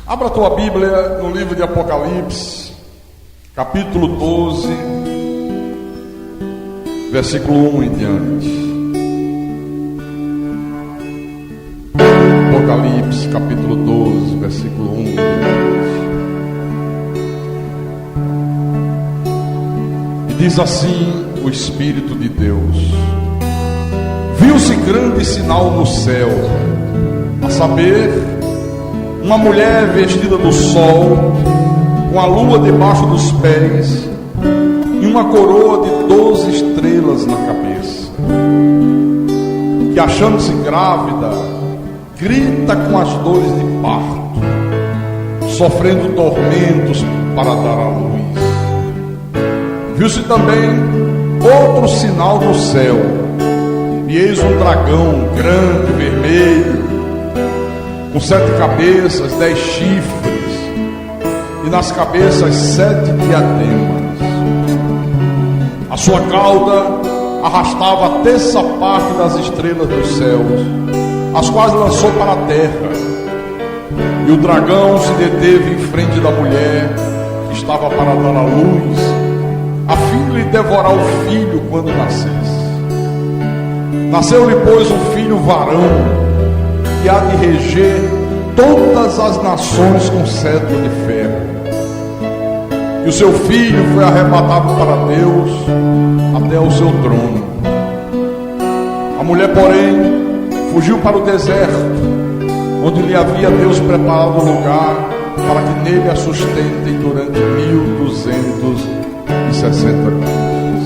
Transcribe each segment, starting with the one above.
Abra a tua Bíblia no livro de Apocalipse, capítulo 12, versículo 1 em diante. Apocalipse, capítulo 12, versículo 1 em diante. E diz assim o Espírito de Deus: viu-se grande sinal no céu, a saber, uma mulher vestida do sol, com a lua debaixo dos pés, e uma coroa de 12 estrelas na cabeça, que, achando-se grávida, grita com as dores de parto, sofrendo tormentos para dar à luz. Viu-se também outro sinal no céu, e eis um dragão grande, vermelho, com 7 cabeças, 10 chifres, e nas cabeças 7 diademas. A sua cauda arrastava a terça parte das estrelas dos céus, as quais lançou para a terra. E o dragão se deteve em frente da mulher, que estava para dar à luz, a fim de lhe devorar o filho quando nascesse. Nasceu-lhe, pois, um filho varão, que há de reger todas as nações com cetro de ferro. E o seu filho foi arrebatado para Deus até o seu trono. A mulher, porém, fugiu para o deserto, onde lhe havia Deus preparado um lugar para que nele a sustentem durante 1260 dias.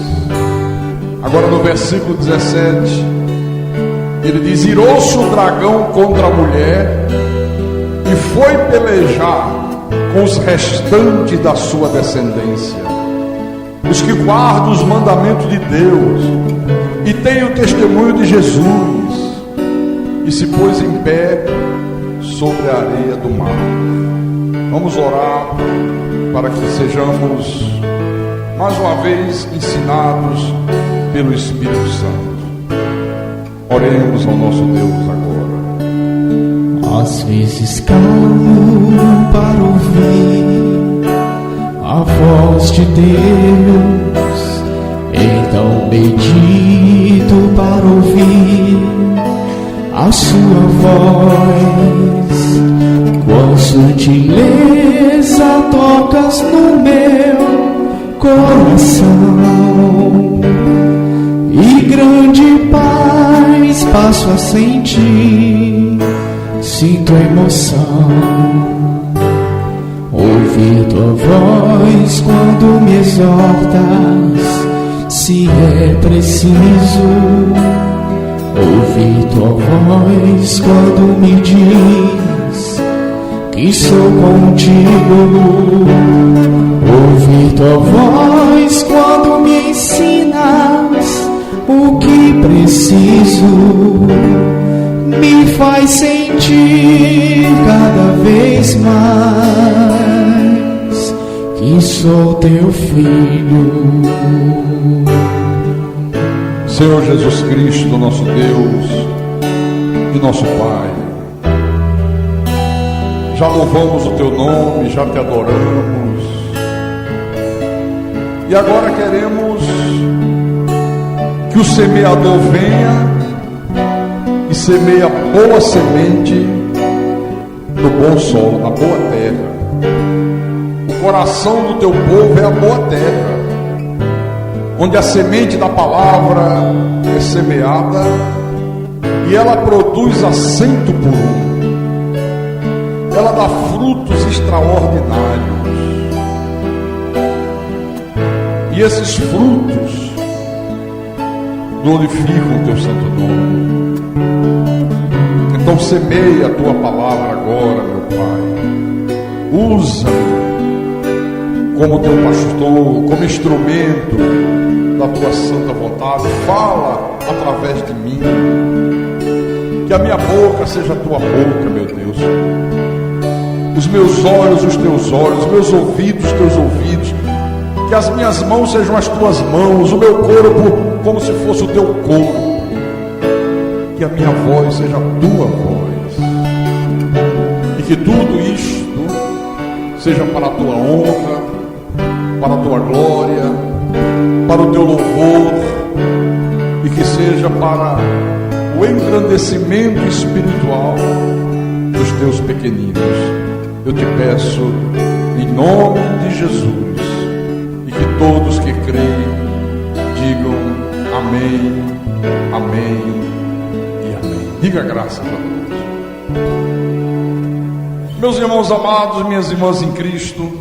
Agora no versículo 17, ele diz: irou-se o dragão contra a mulher e foi pelejar com os restantes da sua descendência, os que guardam os mandamentos de Deus e têm o testemunho de Jesus, e se pôs em pé sobre a areia do mar. Vamos orar para que sejamos mais uma vez ensinados pelo Espírito Santo. Oremos ao nosso Deus agora. Às vezes calmo para ouvir a voz de Deus, então medito para ouvir a sua voz. Qual sutileza tocas no meu coração, e grande paz passo a sentir, sinto emoção. Ouvir tua voz quando me exortas, se é preciso. Ouvir tua voz quando me diz que sou contigo. Ouvir tua voz quando me ensinas o que preciso, me faz sentir cada vez mais que sou teu filho. Senhor Jesus Cristo, nosso Deus e nosso Pai, já louvamos o teu nome, já te adoramos, e agora queremos que o semeador venha e semeie a boa semente no bom solo, na boa terra. O coração do teu povo é a boa terra, onde a semente da palavra é semeada e ela produz a 100 por 1. Ela dá frutos extraordinários. E esses frutos glorificam o teu santo nome. Então semeia a tua palavra agora, meu Pai. Usa-me como teu pastor, como instrumento da tua santa vontade. Fala através de mim. Que a minha boca seja a tua boca, meu Deus. Os meus olhos, os teus olhos. Os meus ouvidos, os teus ouvidos. Que as minhas mãos sejam as tuas mãos. O meu corpo como se fosse o teu corpo. Que a minha voz seja a tua voz. E que tudo isto seja para a tua honra, para a tua glória, para o teu louvor, e que seja para o engrandecimento espiritual dos teus pequeninos. Eu te peço em nome de Jesus, e que todos que creem digam amém, amém e amém. Diga graças a Deus. Meus irmãos amados, minhas irmãs em Cristo,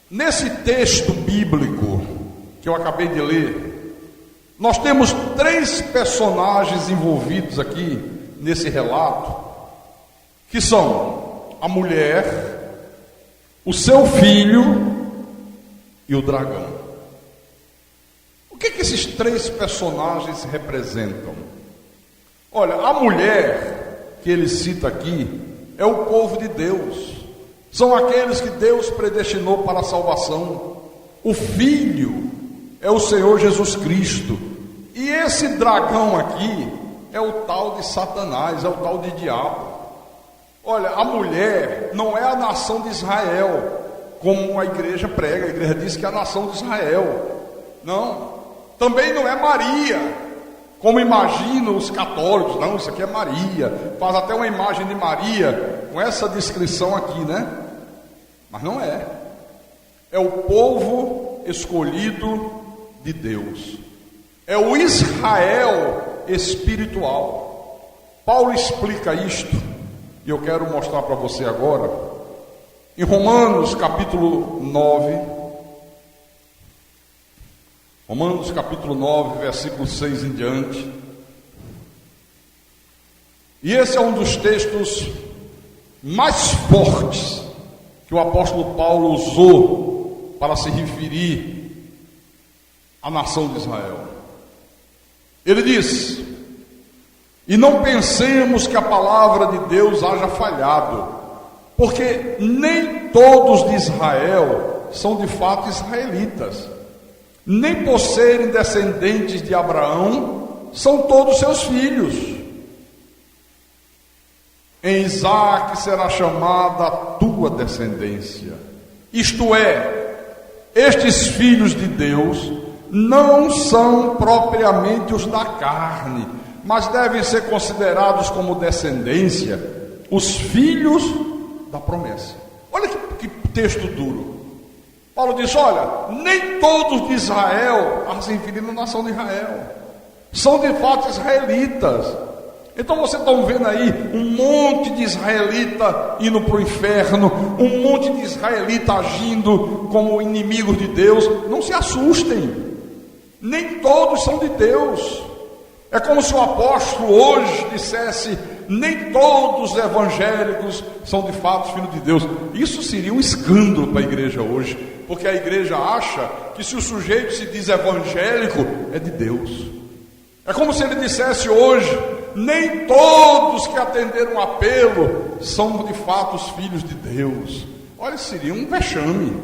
nesse texto bíblico que eu acabei de ler, nós temos 3 personagens envolvidos aqui nesse relato, que são a mulher, o seu filho e o dragão. O que esses 3 personagens representam? Olha, a mulher que ele cita aqui é o povo de Deus, são aqueles que Deus predestinou para a salvação. O filho é o Senhor Jesus Cristo, e esse dragão aqui é o tal de Satanás, é o tal de diabo. Olha, a mulher não é a nação de Israel, como a igreja prega. A igreja diz que é a nação de Israel. Não, também não é Maria, como imaginam os católicos. Não, isso aqui é Maria, faz até uma imagem de Maria com essa descrição aqui, né? Mas não é. É o povo escolhido de Deus, é o Israel espiritual. Paulo explica isto, e eu quero mostrar para você agora, em Romanos capítulo 9, Romanos capítulo 9, versículo 6 em diante. E esse é um dos textos mais fortes que o apóstolo Paulo usou para se referir à nação de Israel. Ele diz: e não pensemos que a palavra de Deus haja falhado, porque nem todos de Israel são de fato israelitas, nem por serem descendentes de Abraão são todos seus filhos. Em Isaque será chamada a tua descendência. Isto é, estes filhos de Deus não são propriamente os da carne, mas devem ser considerados como descendência os filhos da promessa. Olha que texto duro. Paulo diz: olha, nem todos de Israel, se referindo à nação de Israel, são de fato israelitas. Então vocês estão vendo aí um monte de israelita indo para o inferno, um monte de israelita agindo como inimigos de Deus. Não se assustem, nem todos são de Deus. É como se o apóstolo hoje dissesse: nem todos os evangélicos são de fato filhos de Deus. Isso seria um escândalo para a igreja hoje, porque a igreja acha que se o sujeito se diz evangélico, é de Deus. É como se ele dissesse hoje: nem todos que atenderam o apelo são de fato os filhos de Deus. Olha, seria um vexame.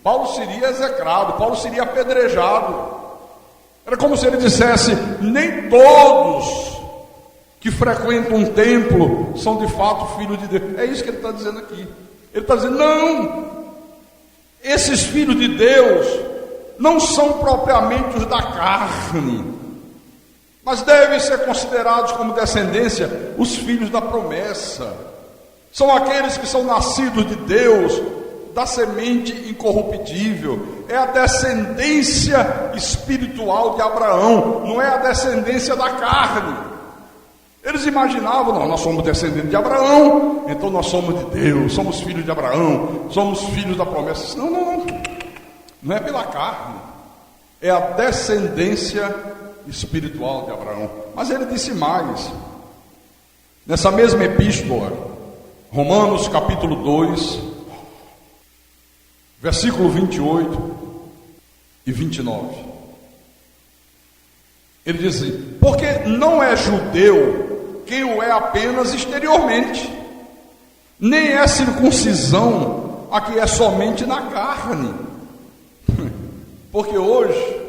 Paulo seria execrado, Paulo seria apedrejado. Era como se ele dissesse: nem todos que frequentam um templo são de fato filhos de Deus. É isso que ele está dizendo aqui. Ele está dizendo: não, esses filhos de Deus não são propriamente os da carne, mas devem ser considerados como descendência os filhos da promessa. São aqueles que são nascidos de Deus, da semente incorruptível. É a descendência espiritual de Abraão, não é a descendência da carne. Eles imaginavam: não, nós somos descendentes de Abraão, então nós somos de Deus, somos filhos de Abraão, somos filhos da promessa. Não, não é pela carne, é a descendência espiritual de Abraão. Mas ele disse mais, nessa mesma epístola, Romanos capítulo 2, versículo 28 e 29. Ele diz assim: porque não é judeu quem o é apenas exteriormente, nem é circuncisão a que é somente na carne. Porque hoje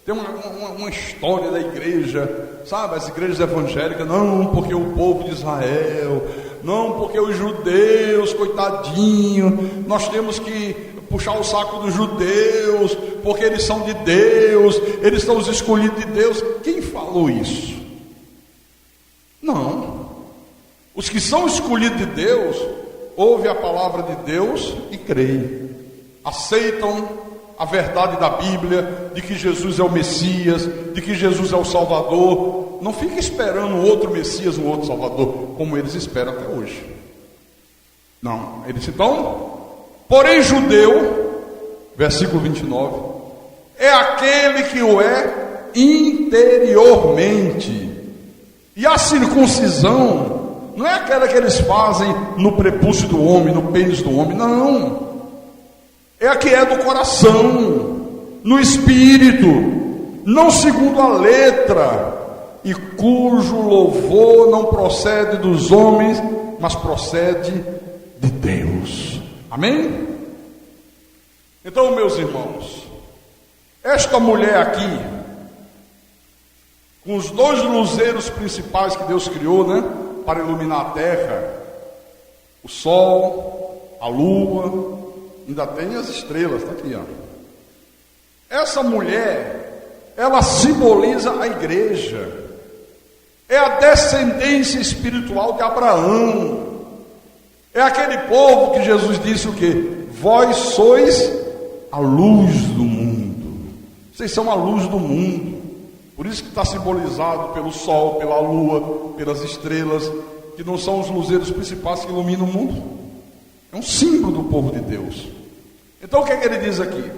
tem uma história da igreja, sabe, as igrejas evangélicas: não, porque o povo de Israel Não, porque os judeus, coitadinho, nós temos que puxar o saco dos judeus, porque eles são de Deus, eles são os escolhidos de Deus. Quem falou isso? Não. Os que são escolhidos de Deus, ouvem a palavra de Deus e creem. Aceitam a verdade da Bíblia, de que Jesus é o Messias, de que Jesus é o Salvador. Não fica esperando um outro Messias, um outro Salvador, como eles esperam até hoje. Não, eles então, porém judeu, versículo 29, é aquele que o é interiormente. E a circuncisão não é aquela que eles fazem no prepúcio do homem, no pênis do homem, não. É a que é do coração, no espírito, não segundo a letra, e cujo louvor não procede dos homens, mas procede de Deus. Amém? Então, meus irmãos, esta mulher aqui, com os dois luzeiros principais que Deus criou, né, para iluminar a terra, o sol, a lua, ainda tem as estrelas, está aqui, ó. Essa mulher, ela simboliza a igreja. É a descendência espiritual de Abraão. É aquele povo que Jesus disse o quê? Vós sois a luz do mundo. Vocês são a luz do mundo. Por isso que está simbolizado pelo sol, pela lua, pelas estrelas, que não são os luzeiros principais que iluminam o mundo. É um símbolo do povo de Deus. Então o que é que ele diz aqui?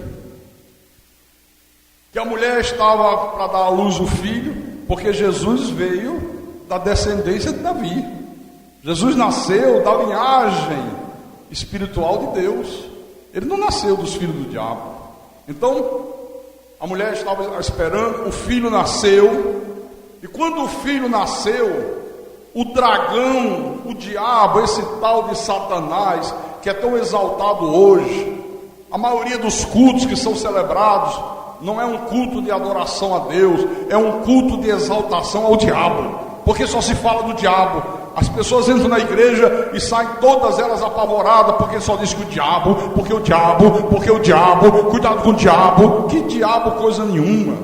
Que a mulher estava para dar à luz o filho, porque Jesus veio da descendência de Davi. Jesus nasceu da linhagem espiritual de Deus. Ele não nasceu dos filhos do diabo. Então, a mulher estava esperando, o filho nasceu. E quando o filho nasceu, o dragão, o diabo, esse tal de Satanás, que é tão exaltado hoje, a maioria dos cultos que são celebrados não é um culto de adoração a Deus, é um culto de exaltação ao diabo, porque só se fala do diabo. As pessoas entram na igreja e saem todas elas apavoradas, porque só diz que o diabo, porque o diabo, porque o diabo, cuidado com o diabo. Que diabo, coisa nenhuma.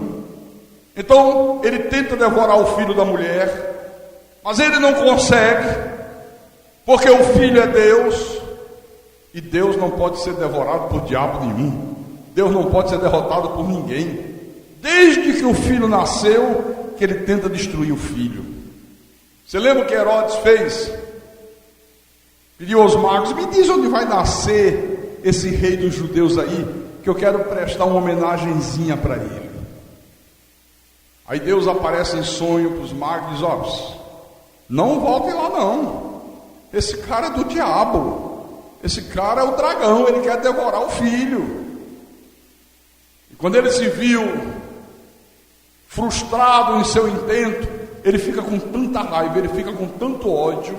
Então ele tenta devorar o filho da mulher, mas ele não consegue, porque o filho é Deus, e Deus não pode ser devorado por diabo nenhum. Deus não pode ser derrotado por ninguém. Desde que o filho nasceu, que ele tenta destruir o filho. Você lembra o que Herodes fez? Pediu aos magos: me diz onde vai nascer esse rei dos judeus aí, que eu quero prestar uma homenagenzinha para ele. Aí Deus aparece em sonho para os magos e diz: ó, não voltem lá não. Esse cara é do diabo. Esse cara é o dragão, ele quer devorar o filho. Quando ele se viu frustrado em seu intento, ele fica com tanta raiva, ele fica com tanto ódio,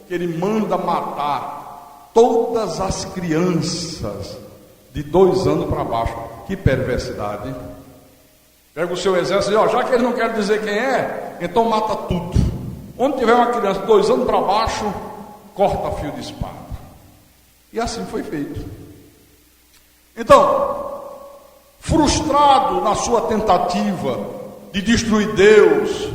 que ele manda matar todas as crianças de 2 anos para baixo. Que perversidade, hein? Pega o seu exército e diz: ó, já que ele não quer dizer quem é, então mata tudo. Onde tiver uma criança de 2 anos para baixo, corta fio de espada. E assim foi feito. Então, frustrado na sua tentativa de destruir Deus,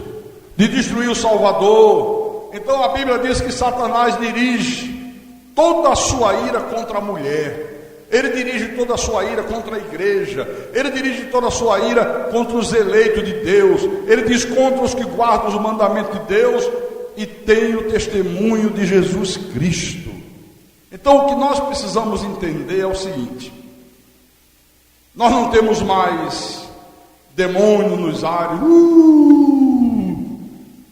de destruir o Salvador, então a Bíblia diz que Satanás dirige toda a sua ira contra a mulher, ele dirige toda a sua ira contra a igreja, ele dirige toda a sua ira contra os eleitos de Deus, ele diz contra os que guardam os mandamentos de Deus e têm o testemunho de Jesus Cristo. Então o que nós precisamos entender é o seguinte: nós não temos mais demônio nos ares,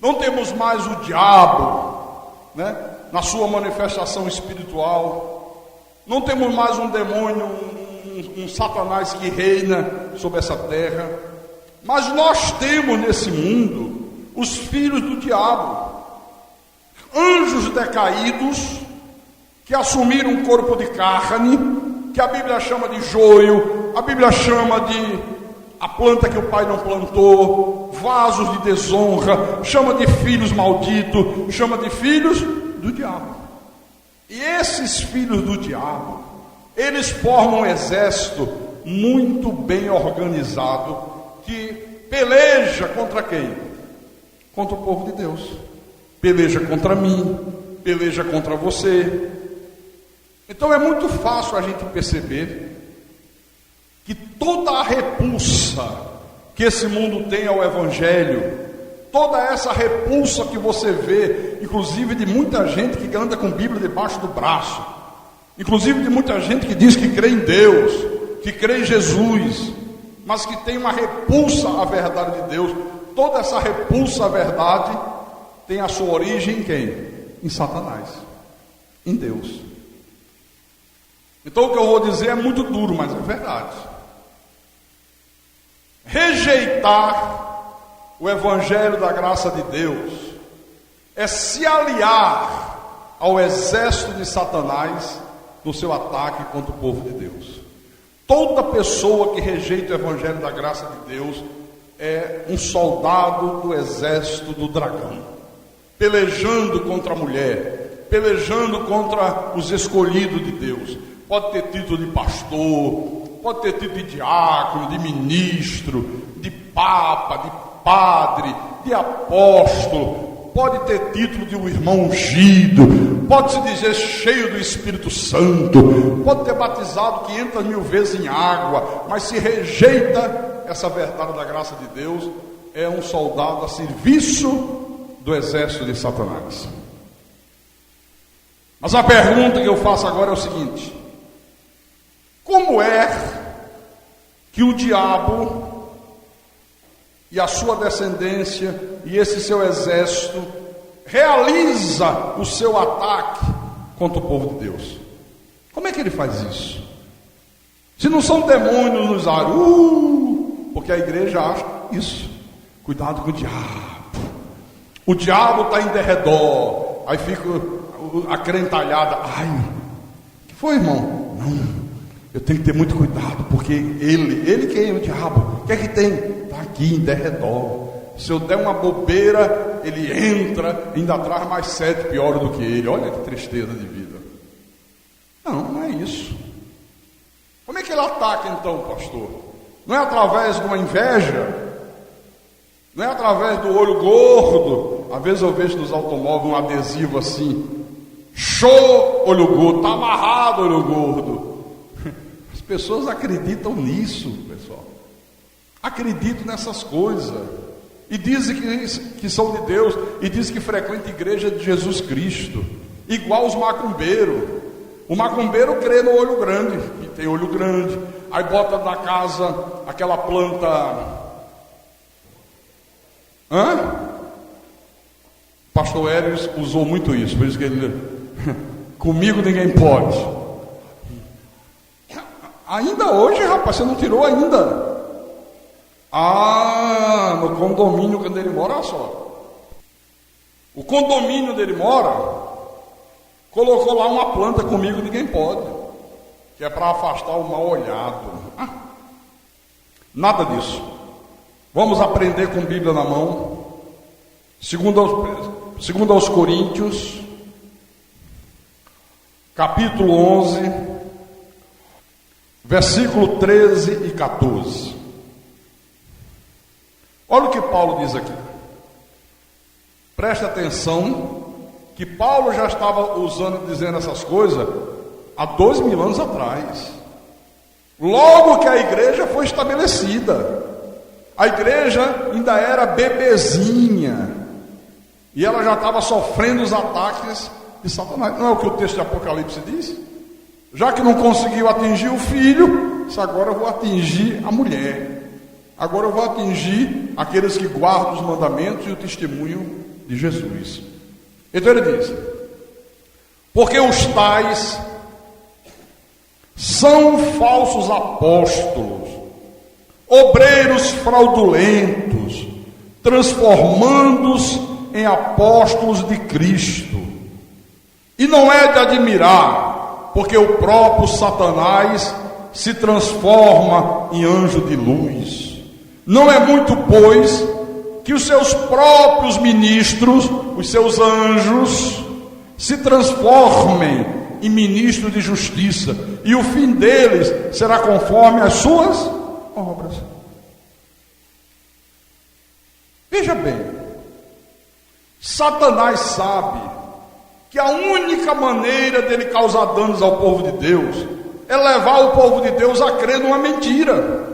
não temos mais o diabo, né, na sua manifestação espiritual, não temos mais um demônio, um Satanás que reina sobre essa terra, mas nós temos nesse mundo os filhos do diabo, anjos decaídos, que assumiram um corpo de carne, que a Bíblia chama de joio, a Bíblia chama de a planta que o pai não plantou, vasos de desonra, chama de filhos malditos, chama de filhos do diabo. E esses filhos do diabo, eles formam um exército muito bem organizado que peleja contra quem? Contra o povo de Deus. Peleja contra mim, peleja contra você. Então é muito fácil a gente perceber que toda a repulsa que esse mundo tem ao Evangelho, toda essa repulsa que você vê, inclusive de muita gente que anda com Bíblia debaixo do braço, inclusive de muita gente que diz que crê em Deus, que crê em Jesus, mas que tem uma repulsa à verdade de Deus, toda essa repulsa à verdade tem a sua origem em quem? Em Satanás, em Deus. Então o que eu vou dizer é muito duro, mas é verdade. Rejeitar o Evangelho da graça de Deus é se aliar ao exército de Satanás no seu ataque contra o povo de Deus. Toda pessoa que rejeita o Evangelho da graça de Deus é um soldado do exército do dragão, pelejando contra a mulher, pelejando contra os escolhidos de Deus. Pode ter título de pastor, pode ter título de diácono, de ministro, de papa, de padre, de apóstolo, pode ter título de um irmão ungido, pode se dizer cheio do Espírito Santo, pode ter batizado 500 mil vezes em água, mas se rejeita essa verdade da graça de Deus, é um soldado a serviço do exército de Satanás. Mas a pergunta que eu faço agora é o seguinte: como é que o diabo e a sua descendência e esse seu exército realiza o seu ataque contra o povo de Deus? Como é que ele faz isso? Se não são demônios nos ares, porque a igreja acha isso. Cuidado com o diabo. O diabo está em derredor. Aí fica a crentalhada. Ai, o que foi, irmão? Não. Eu tenho que ter muito cuidado, porque ele quem é o diabo? O que é que tem? Está aqui em derredor. Se eu der uma bobeira, ele entra, ainda traz mais 7 piores do que ele. Olha que tristeza de vida. Não é isso. Como é que ele ataca então, pastor? Não é através de uma inveja? Não é através do olho gordo? Às vezes eu vejo nos automóveis um adesivo assim: show, olho gordo, está amarrado, olho gordo. As pessoas acreditam nisso, pessoal. Acreditam nessas coisas. E dizem que são de Deus. E dizem que frequentam a igreja de Jesus Cristo. Igual os macumbeiros. O macumbeiro crê no olho grande. E tem olho grande. Aí bota na casa aquela planta. Pastor Hélio usou muito isso. Por isso que ele... Comigo ninguém pode. Ainda hoje, rapaz, você não tirou ainda. No condomínio onde ele mora, olha só. O condomínio onde ele mora colocou lá uma planta comigo, ninguém pode, que é para afastar o mal olhado. Nada disso. Vamos aprender com Bíblia na mão. Segundo aos Coríntios, capítulo 11, versículo 13 e 14. Olha o que Paulo diz aqui. Preste atenção, que Paulo já estava dizendo essas coisas há 2000 anos atrás. Logo que a igreja foi estabelecida. A igreja ainda era bebezinha. E ela já estava sofrendo os ataques de Satanás. Não é o que o texto de Apocalipse diz? Já que não conseguiu atingir o filho, agora eu vou atingir a mulher. Agora eu vou atingir aqueles que guardam os mandamentos e o testemunho de Jesus. Então ele diz: porque os tais são falsos apóstolos, obreiros fraudulentos, transformando-os em apóstolos de Cristo. E não é de admirar, porque o próprio Satanás se transforma em anjo de luz. Não é muito, pois, que os seus próprios ministros, os seus anjos, se transformem e ministros de justiça, e o fim deles será conforme as suas obras. Veja bem, Satanás sabe que a única maneira dele causar danos ao povo de Deus é levar o povo de Deus a crer numa mentira.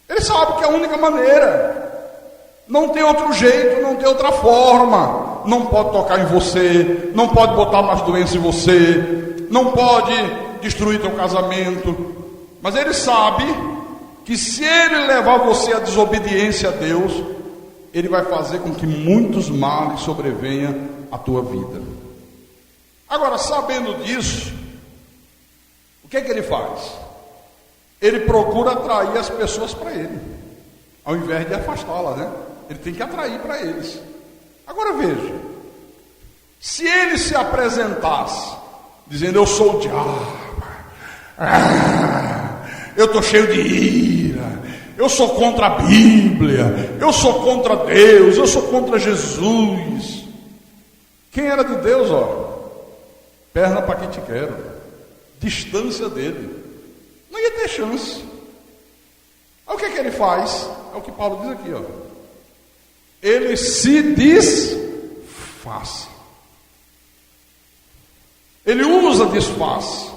Ele sabe que é a única maneira. Não tem outro jeito, não tem outra forma. Não pode tocar em você, não pode botar mais doença em você, não pode destruir teu casamento. Mas ele sabe que se ele levar você à desobediência a Deus, ele vai fazer com que muitos males sobrevenham à tua vida. Agora, sabendo disso, o que é que ele faz? Ele procura atrair as pessoas para ele, ao invés de afastá-las, né? Ele tem que atrair para eles. Agora veja, se ele se apresentasse dizendo: eu sou o diabo, eu estou cheio de ira, eu sou contra a Bíblia, eu sou contra Deus, eu sou contra Jesus. Quem era de Deus, perna para quem te quero, distância dele, não ia ter chance. Aí o que é que ele faz? É o que Paulo diz aqui, ele se disfarça. Ele usa disfarce.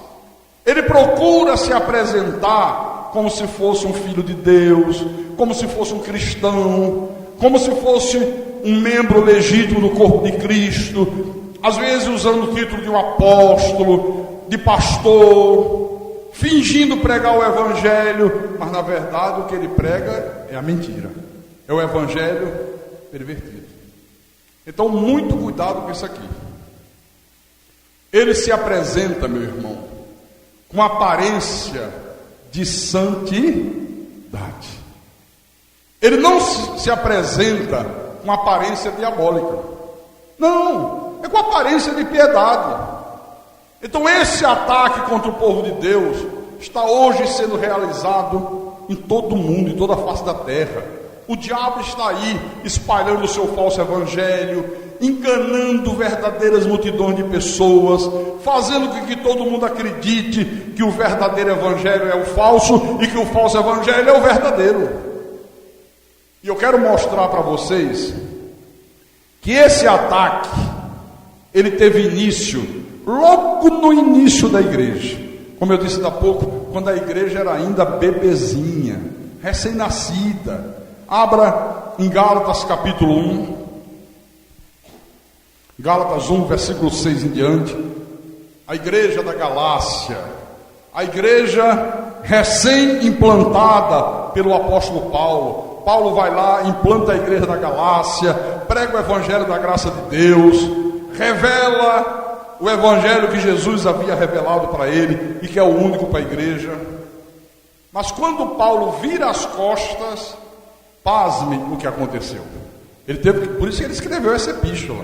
Ele procura se apresentar como se fosse um filho de Deus, como se fosse um cristão, como se fosse um membro legítimo do corpo de Cristo, às vezes usando o título de um apóstolo, de pastor, fingindo pregar o evangelho, mas na verdade o que ele prega é a mentira, é o evangelho pervertido. Então, muito cuidado com isso aqui. Ele se apresenta, meu irmão, com aparência de santidade. Ele não se apresenta com aparência diabólica. Não, é com aparência de piedade. Então esse ataque contra o povo de Deus está hoje sendo realizado em todo o mundo, em toda a face da terra. O diabo está aí espalhando o seu falso evangelho, enganando verdadeiras multidões de pessoas, fazendo com que todo mundo acredite que o verdadeiro evangelho é o falso e que o falso evangelho é o verdadeiro. E eu quero mostrar para vocês que esse ataque, ele teve início logo no início da igreja. Como eu disse há pouco, quando a igreja era ainda bebezinha, recém-nascida. Abra em Gálatas capítulo 1, Gálatas 1, versículo 6 em diante. A igreja da Galácia, a igreja recém-implantada pelo apóstolo Paulo. Paulo vai lá, implanta a igreja da Galácia, prega o evangelho da graça de Deus, revela o evangelho que Jesus havia revelado para ele e que é o único para a igreja. Mas quando Paulo vira as costas, pasme o que aconteceu. Por isso que ele escreveu essa epístola,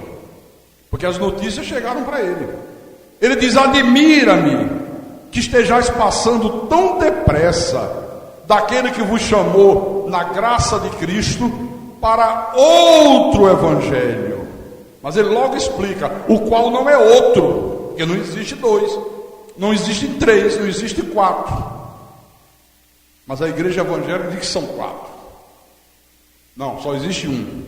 porque as notícias chegaram para ele. Ele diz: admira-me que estejais passando tão depressa daquele que vos chamou na graça de Cristo para outro evangelho. Mas ele logo explica, o qual não é outro, porque não existe dois, não existe três, não existe quatro. Mas a igreja evangélica diz que são quatro. Não, só existe um.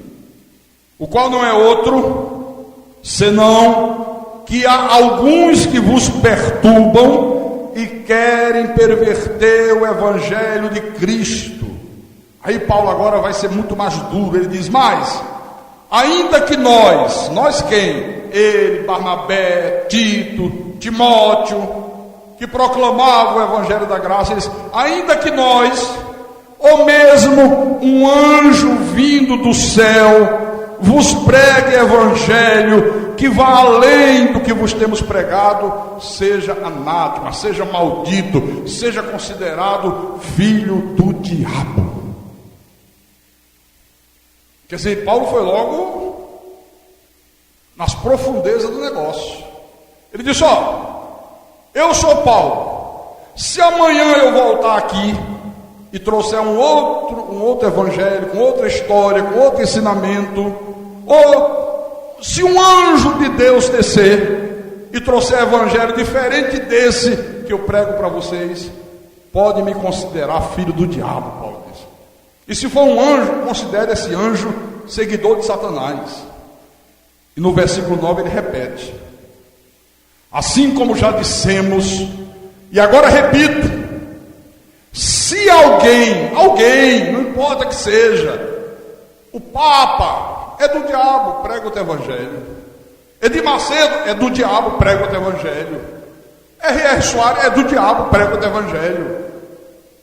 O qual não é outro, senão que há alguns que vos perturbam e querem perverter o evangelho de Cristo. Aí Paulo agora vai ser muito mais duro. Ele diz: mas, ainda que nós quem? Ele, Barnabé, Tito, Timóteo, que proclamavam o evangelho da graça, eles, ainda que nós, ou mesmo um anjo vindo do céu, vos pregue evangelho que vá além do que vos temos pregado, seja anátema, seja maldito, seja considerado filho do diabo. Quer dizer, Paulo foi logo nas profundezas do negócio. Ele disse: eu sou Paulo, se amanhã eu voltar aqui e trouxer um outro evangelho, com outra história, com outro ensinamento, ou se um anjo de Deus descer, e trouxer evangelho diferente desse que eu prego para vocês, pode me considerar filho do diabo, Paulo diz. E se for um anjo, considere esse anjo seguidor de Satanás. E no versículo 9 ele repete: assim como já dissemos, e agora repito, se alguém, não importa que seja, o Papa é do diabo, prega o teu evangelho. Edir Macedo é do diabo, prega o teu evangelho. R.R. Soares é do diabo, prega o teu evangelho.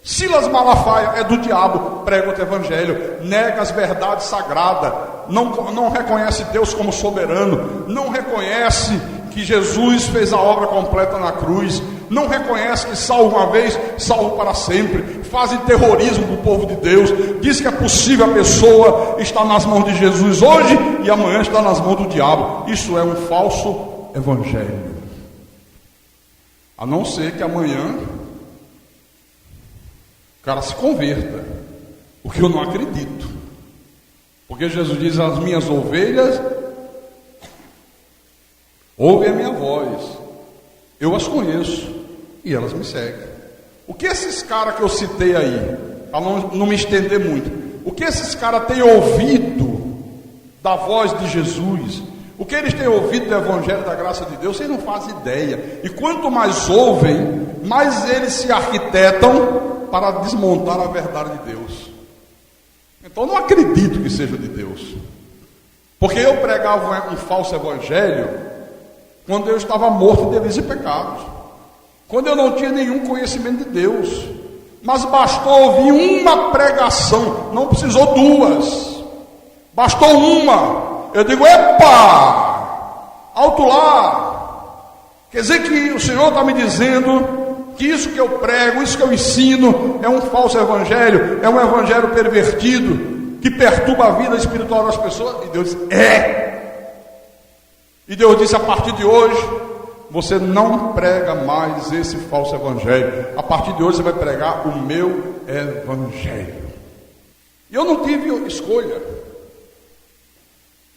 Silas Malafaia é do diabo, prega o teu evangelho. Nega as verdades sagradas, não reconhece Deus como soberano, não reconhece que Jesus fez a obra completa na cruz, não reconhece que salvo uma vez, salvo para sempre, fazem terrorismo do povo de Deus, diz que é possível a pessoa estar nas mãos de Jesus hoje e amanhã estar nas mãos do diabo. Isso é um falso evangelho. A não ser que amanhã o cara se converta, o que eu não acredito, porque Jesus diz: as minhas ovelhas ouvem a minha voz, eu as conheço e elas me seguem. O que esses caras que eu citei aí, para não me estender muito, o que esses caras têm ouvido da voz de Jesus, o que eles têm ouvido do Evangelho da graça de Deus, vocês não fazem ideia. E quanto mais ouvem, mais eles se arquitetam para desmontar a verdade de Deus. Então eu não acredito que seja de Deus, porque eu pregava um falso evangelho quando eu estava morto de delitos e pecados, quando eu não tinha nenhum conhecimento de Deus, mas bastou ouvir uma pregação, não precisou duas, bastou uma. Eu digo: epa, alto lá, quer dizer que o Senhor está me dizendo que isso que eu prego, isso que eu ensino é um falso evangelho, é um evangelho pervertido, que perturba a vida espiritual das pessoas. E Deus disse: é. E Deus disse: a partir de hoje você não prega mais esse falso evangelho, a partir de hoje você vai pregar o meu evangelho. E eu não tive escolha,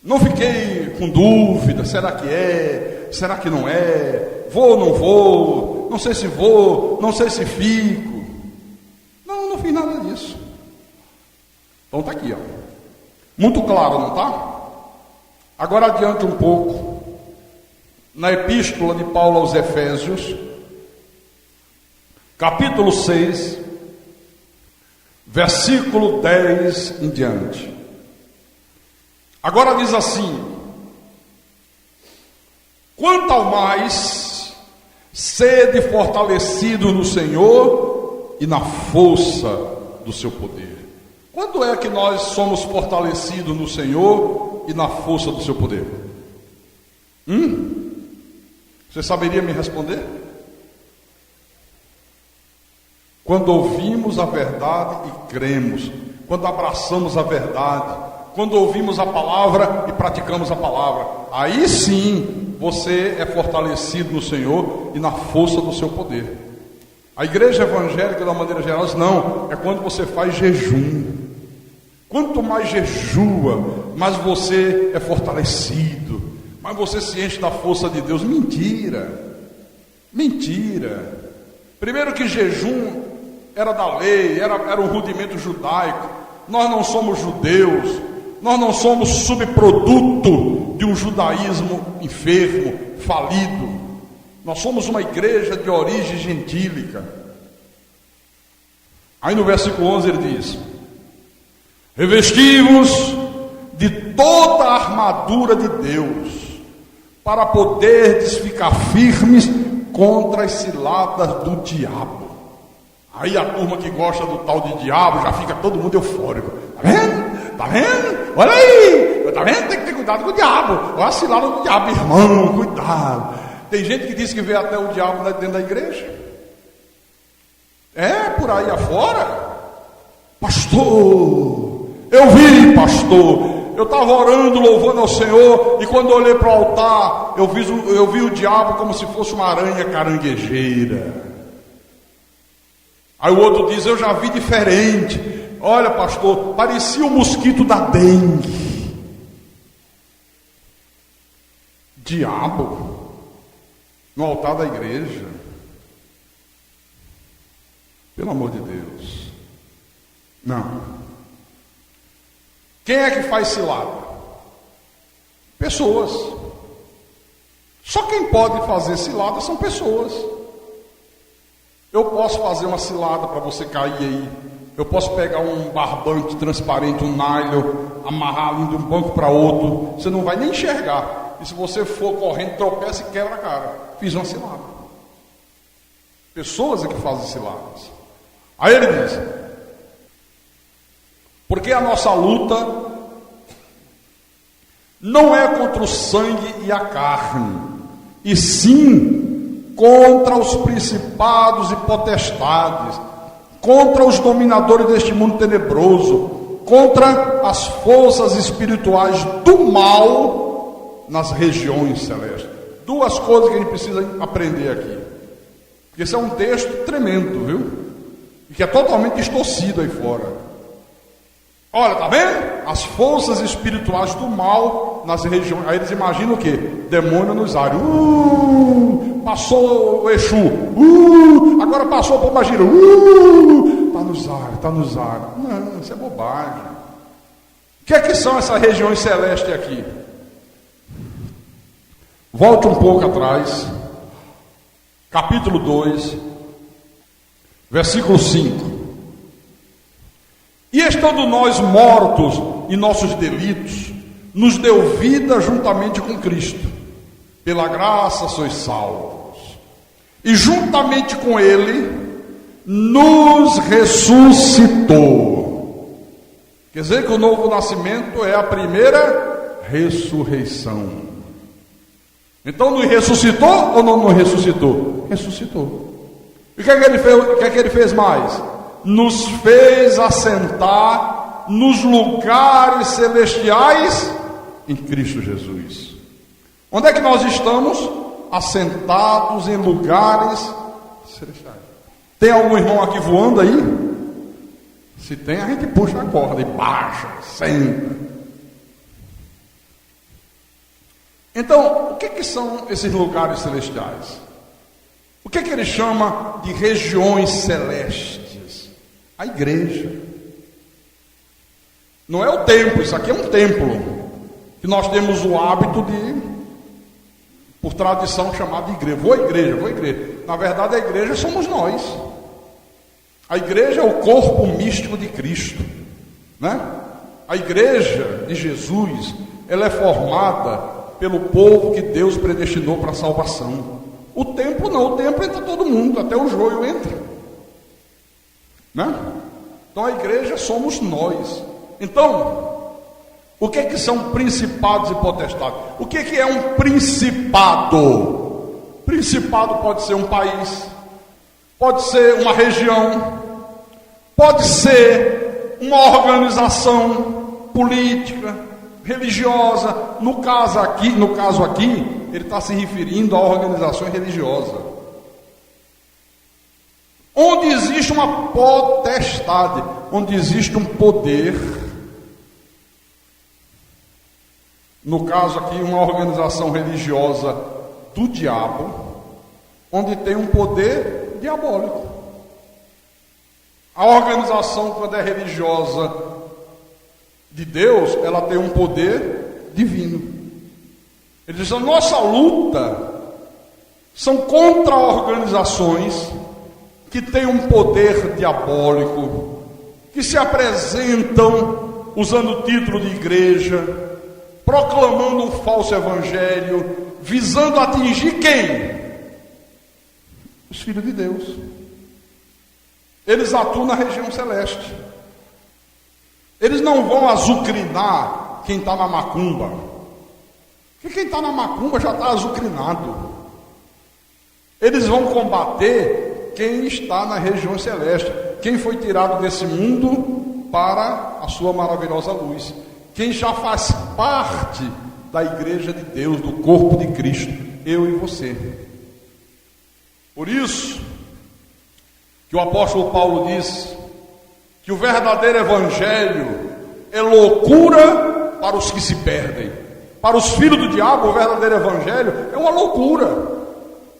não fiquei com dúvida: será que é, será que não é, vou ou não vou, não sei se vou, não sei se fico. Não fiz nada disso. Então está aqui, ó, muito claro, não está? Agora adiante um pouco, na epístola de Paulo aos Efésios, capítulo 6, versículo 10 em diante. Agora diz assim: quanto ao mais, sede fortalecido no Senhor e na força do seu poder. Quando é que nós somos fortalecidos no Senhor e na força do seu poder? Você saberia me responder? Quando ouvimos a verdade e cremos, quando abraçamos a verdade, quando ouvimos a palavra e praticamos a palavra, aí sim você é fortalecido no Senhor e na força do seu poder. A igreja evangélica, da maneira geral, diz: não, é quando você faz jejum. Quanto mais jejua, mais você é fortalecido, mais você se enche da força de Deus. Mentira. Primeiro que jejum era da lei, era um rudimento judaico. Nós não somos judeus, nós não somos subproduto de um judaísmo enfermo, falido. Nós somos uma igreja de origem gentílica. Aí no versículo 11 ele diz: revestivos de toda a armadura de Deus, para poderdes ficar firmes contra as ciladas do diabo. Aí a turma que gosta do tal de diabo já fica todo mundo eufórico. Tá vendo? Tá vendo? Olha aí! Tá vendo? Tem que ter cuidado com o diabo. Olha a cilada do diabo, irmão, cuidado. Tem gente que diz que vê até o diabo dentro da igreja. É, por aí afora. Pastor, eu vi, pastor, eu estava orando, louvando ao Senhor, e quando eu olhei para o altar, eu vi o diabo como se fosse uma aranha caranguejeira. Aí o outro diz: eu já vi diferente. Olha, pastor, parecia o mosquito da dengue. Diabo. no altar da igreja. Pelo amor de Deus. Não. Quem é que faz cilada? Pessoas. Só quem pode fazer cilada são pessoas. Eu posso fazer uma cilada para você cair aí. Eu posso pegar um barbante transparente, um nylon, amarrar ali de um banco para outro. Você não vai nem enxergar. E se você for correndo, tropeça e quebra a cara. Fiz uma cilada. Pessoas é que fazem ciladas. Aí ele diz: porque a nossa luta não é contra o sangue e a carne, e sim contra os principados e potestades, contra os dominadores deste mundo tenebroso, contra as forças espirituais do mal nas regiões celestes. Duas coisas que a gente precisa aprender aqui, porque esse é um texto tremendo, viu? E que é totalmente distorcido aí fora. Olha, tá vendo? As forças espirituais do mal nas regiões. Aí eles imaginam o quê? Demônio nos ares. Passou o Exu. Agora passou o Pombagira. Tá nos ares. Não, isso é bobagem. O que é que são essas regiões celestes aqui? Volte um pouco atrás. Capítulo 2, versículo 5. E estando nós mortos em nossos delitos, nos deu vida juntamente com Cristo. Pela graça sois salvos. E juntamente com Ele nos ressuscitou. Quer dizer que o novo nascimento é a primeira ressurreição. Então nos ressuscitou ou não nos ressuscitou? Ressuscitou. E o que é que ele fez, o que é que ele fez mais? Nos fez assentar nos lugares celestiais em Cristo Jesus. Onde é que nós estamos? Assentados em lugares celestiais. Tem algum irmão aqui voando aí? Se tem, a gente puxa a corda e baixa, senta. Então, o que são esses lugares celestiais? O que ele chama de regiões celestes? A igreja. Não é o templo, isso aqui é um templo. Que nós temos o hábito de, por tradição, chamar de igreja. Vou à igreja. Na verdade, a igreja somos nós. A igreja é o corpo místico de Cristo, né? A igreja de Jesus, ela é formada pelo povo que Deus predestinou para a salvação. O templo não, o templo entra todo mundo, até o joio entra. Né? Então a igreja somos nós. Então, o que são principados e potestades? O que é um principado? Principado pode ser um país, pode ser uma região, pode ser uma organização política, religiosa. No caso aqui, ele está se referindo a organizações religiosas. Onde existe uma potestade, onde existe um poder, no caso aqui uma organização religiosa do diabo, onde tem um poder diabólico. A organização, quando é religiosa de Deus, ela tem um poder divino. Ele diz: a nossa luta são contra organizações que têm um poder diabólico, que se apresentam usando o título de igreja, proclamando um falso evangelho, visando atingir quem? Os filhos de Deus. Eles atuam na região celeste. Eles não vão azucrinar quem está na macumba, porque quem está na macumba já está azucrinado. Eles vão combater quem está na região celeste, quem foi tirado desse mundo para a sua maravilhosa luz, quem já faz parte da igreja de Deus, do corpo de Cristo, eu e você. Por isso que o apóstolo Paulo diz que o verdadeiro evangelho é loucura para os que se perdem. Para os filhos do diabo, o verdadeiro evangelho é uma loucura.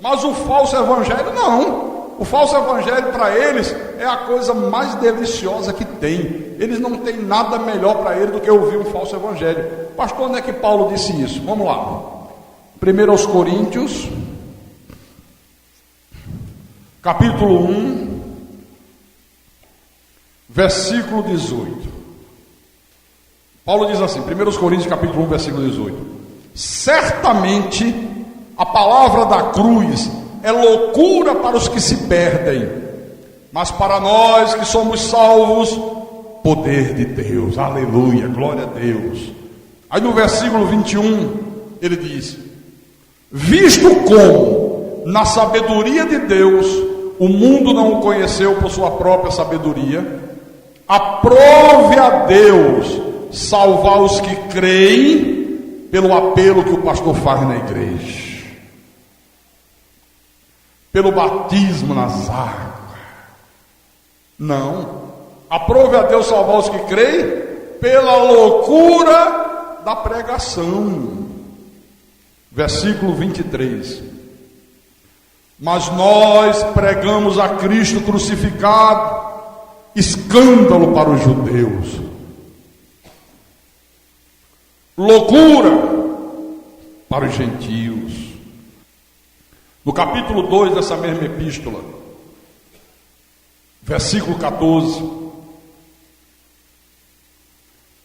Mas o falso evangelho não. O falso evangelho para eles é a coisa mais deliciosa que tem. Eles não têm nada melhor para eles do que ouvir um falso evangelho. Pastor, onde é que Paulo disse isso? Vamos lá. 1 aos Coríntios, capítulo 1, versículo 18. Paulo diz assim, 1 aos Coríntios, capítulo 1, versículo 18. Certamente a palavra da cruz é loucura para os que se perdem, mas para nós que somos salvos, poder de Deus. Aleluia, glória a Deus. Aí no versículo 21 ele diz: visto como na sabedoria de Deus o mundo não o conheceu por sua própria sabedoria, aprove a Deus salvar os que creem pelo apelo que o pastor faz na igreja, pelo batismo nas águas. Não, aprove a Deus salvar os que creem pela loucura da pregação. Versículo 23. Mas nós pregamos a Cristo crucificado, escândalo para os judeus, loucura para os gentios. No capítulo 2 dessa mesma epístola, versículo 14,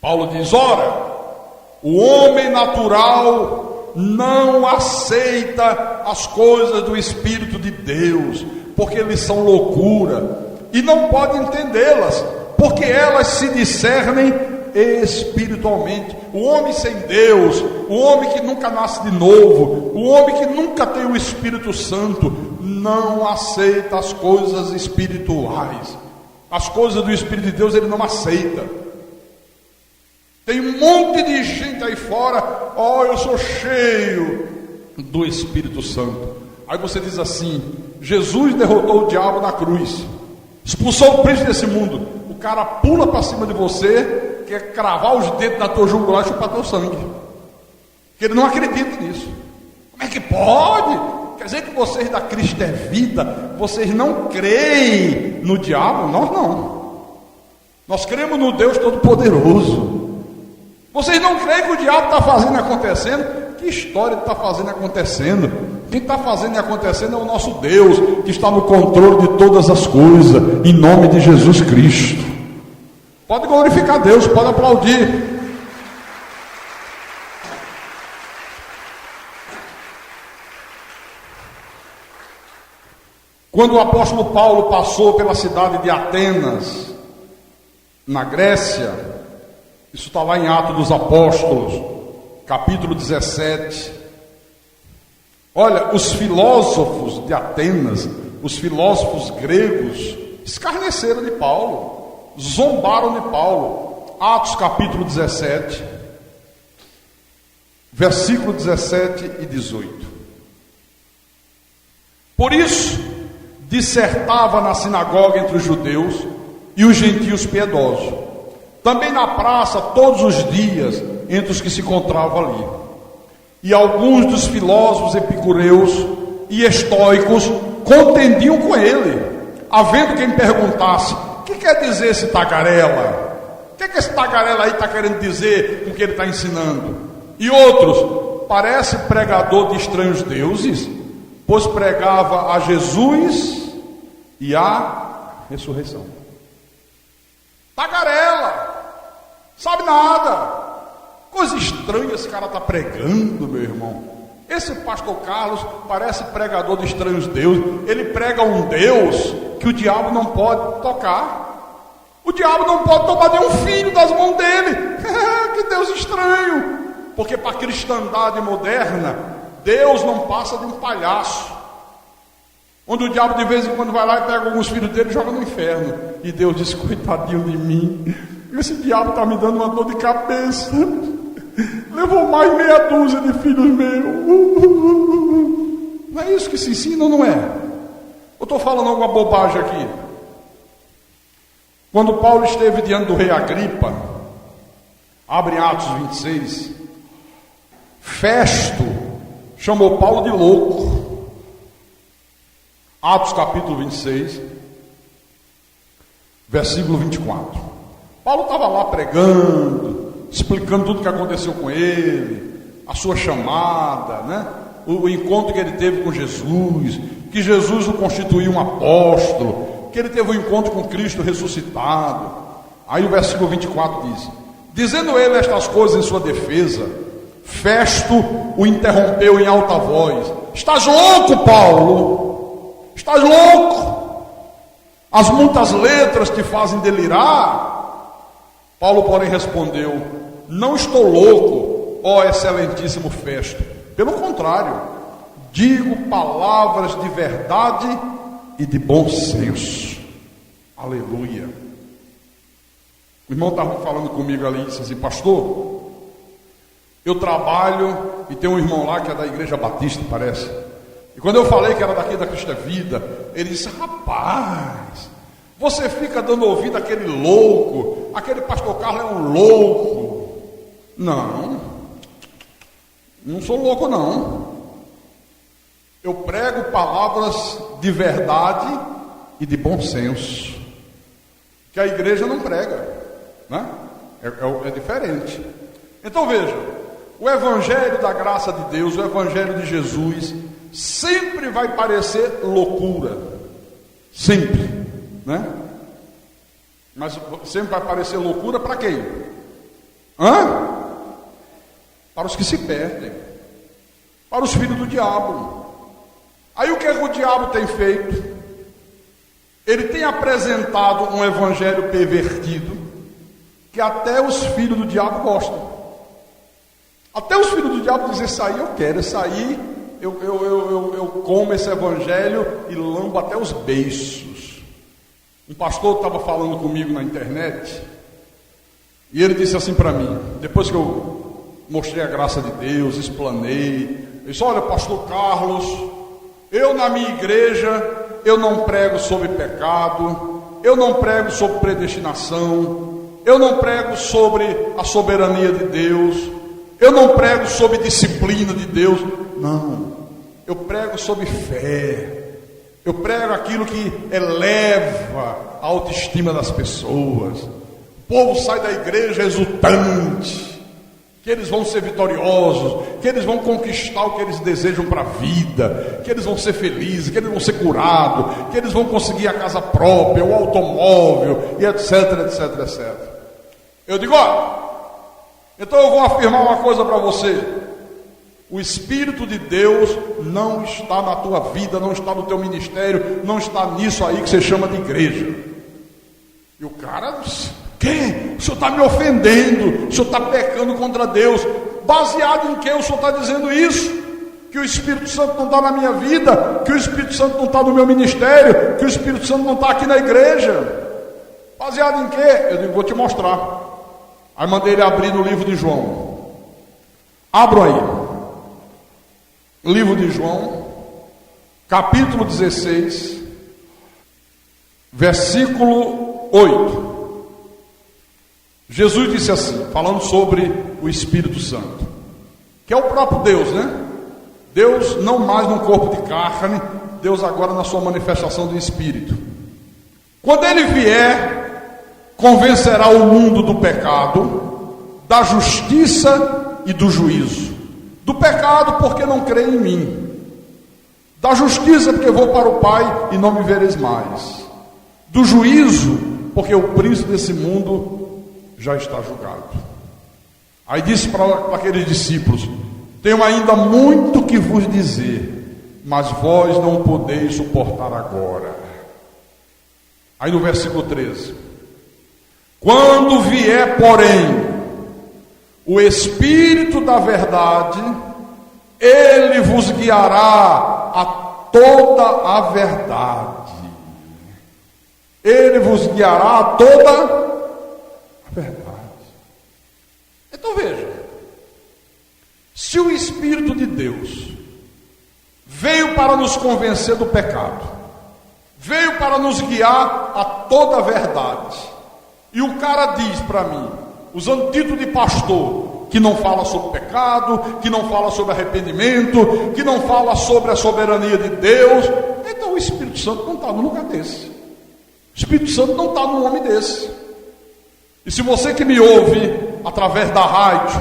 Paulo diz: ora, o homem natural não aceita as coisas do Espírito de Deus, porque eles são loucura, e não pode entendê-las, porque elas se discernem espiritualmente. O homem sem Deus, o homem que nunca nasce de novo, o homem que nunca tem o Espírito Santo, não aceita as coisas espirituais. As coisas do Espírito de Deus ele não aceita. Tem um monte de gente aí fora: eu sou cheio do Espírito Santo. Aí você diz assim: Jesus derrotou o diabo na cruz, expulsou o príncipe desse mundo. O cara pula para cima de você, quer cravar os dedos na tua jugular e chupar teu sangue, porque ele não acredita nisso. Como é que pode? Quer dizer que vocês da Cristo é vida, vocês não creem no diabo? Nós não. Nós cremos no Deus Todo-Poderoso. Vocês não creem que o diabo está fazendo e acontecendo? Que história está fazendo e acontecendo? Quem está fazendo e acontecendo é o nosso Deus, que está no controle de todas as coisas, em nome de Jesus Cristo. Pode glorificar Deus, pode aplaudir. Quando o apóstolo Paulo passou pela cidade de Atenas, na Grécia, isso está lá em Atos dos Apóstolos, capítulo 17. Olha, os filósofos de Atenas, os filósofos gregos, escarneceram de Paulo, zombaram de Paulo. Atos capítulo 17, versículo 17 e 18. Por isso, dissertava na sinagoga entre os judeus e os gentios piedosos, também na praça todos os dias entre os que se encontravam ali. E alguns dos filósofos epicureus e estoicos contendiam com ele, havendo quem perguntasse: o que quer dizer esse tagarela? O que esse tagarela aí está querendo dizer com o que ele está ensinando? E outros: parece pregador de estranhos deuses, pois pregava a Jesus e a ressurreição. Tagarela, sabe nada. Coisa estranha esse cara está pregando, meu irmão. Esse pastor Carlos parece pregador de estranhos deuses. Ele prega um Deus que o diabo não pode tocar. O diabo não pode tomar nenhum filho das mãos dele. Que Deus estranho. Porque para a cristandade moderna, Deus não passa de um palhaço, onde o diabo de vez em quando vai lá e pega alguns filhos dele e joga no inferno. E Deus diz: coitadinho de mim, esse diabo está me dando uma dor de cabeça. Levou mais meia dúzia de filhos meus. Não é isso que se ensina ou não é? Eu estou falando alguma bobagem aqui? Quando Paulo esteve diante do rei Agripa, abre Atos 26, Festo chamou Paulo de louco. Atos capítulo 26, versículo 24. Paulo estava lá pregando, explicando tudo o que aconteceu com ele, a sua chamada, né? O encontro que ele teve com Jesus, que Jesus o constituiu um apóstolo, que ele teve um encontro com Cristo ressuscitado. Aí o versículo 24 diz: dizendo ele estas coisas em sua defesa, Festo o interrompeu em alta voz: estás louco, Paulo? Estás louco? As muitas letras te fazem delirar? Paulo, porém, respondeu: não estou louco, ó excelentíssimo Festo. Pelo contrário, digo palavras de verdade e de bom senso. Aleluia. O irmão estava falando comigo ali e disse assim: pastor, eu trabalho e tem um irmão lá que é da Igreja Batista, parece. E quando eu falei que era daqui da Cristo é Vida, ele disse: rapaz, você fica dando ouvido àquele louco, aquele pastor Carlos é um louco. Não sou louco não. Eu prego palavras de verdade e de bom senso, que a igreja não prega, né? É diferente. Então veja, o evangelho da graça de Deus, o evangelho de Jesus, sempre vai parecer loucura, sempre, né? Mas sempre vai parecer loucura para quem? Para os que se perdem, para os filhos do diabo. Aí o que o diabo tem feito? Ele tem apresentado um evangelho pervertido, que até os filhos do diabo gostam. Até os filhos do diabo dizem: isso aí eu quero, isso aí eu como esse evangelho e lambo até os beiços. Um pastor estava falando comigo na internet, e ele disse assim para mim, depois que eu mostrei a graça de Deus, explanei, ele disse: olha, pastor Carlos, eu na minha igreja, eu não prego sobre pecado, eu não prego sobre predestinação, eu não prego sobre a soberania de Deus, eu não prego sobre disciplina de Deus, não, eu prego sobre fé, eu prego aquilo que eleva a autoestima das pessoas. O povo sai da igreja exultante, que eles vão ser vitoriosos, que eles vão conquistar o que eles desejam para a vida, que eles vão ser felizes, que eles vão ser curados, que eles vão conseguir a casa própria, o automóvel, e etc, etc, etc. Eu digo: ó, então eu vou afirmar uma coisa para você: o Espírito de Deus não está na tua vida, não está no teu ministério, não está nisso aí que você chama de igreja. E o cara: que? O senhor está me ofendendo, o senhor está pecando contra Deus. Baseado em que o senhor está dizendo isso? Que o Espírito Santo não está na minha vida, que o Espírito Santo não está no meu ministério, que o Espírito Santo não está aqui na igreja. Baseado em que? Eu digo: vou te mostrar. Aí mandei ele abrir no livro de João. Abro aí. Livro de João, capítulo 16, versículo 8. Jesus disse assim, falando sobre o Espírito Santo, que é o próprio Deus, né? Deus não mais num corpo de carne, Deus agora na sua manifestação do Espírito. Quando ele vier, convencerá o mundo do pecado, da justiça e do juízo. Do pecado, porque não crê em mim. Da justiça, porque vou para o Pai e não me vereis mais. Do juízo, porque o príncipe desse mundo já está julgado. Aí disse para aqueles discípulos: tenho ainda muito que vos dizer, mas vós não podeis suportar agora. Aí no versículo 13: quando vier, porém, o Espírito da verdade, ele vos guiará a toda a verdade. Ele vos guiará a toda a verdade. Então veja, se o Espírito de Deus veio para nos convencer do pecado, veio para nos guiar a toda a verdade, e o cara diz para mim, usando título de pastor, que não fala sobre pecado, que não fala sobre arrependimento, que não fala sobre a soberania de Deus. Então o Espírito Santo não está num lugar desse. O Espírito Santo não está num homem desse. E se você que me ouve através da rádio,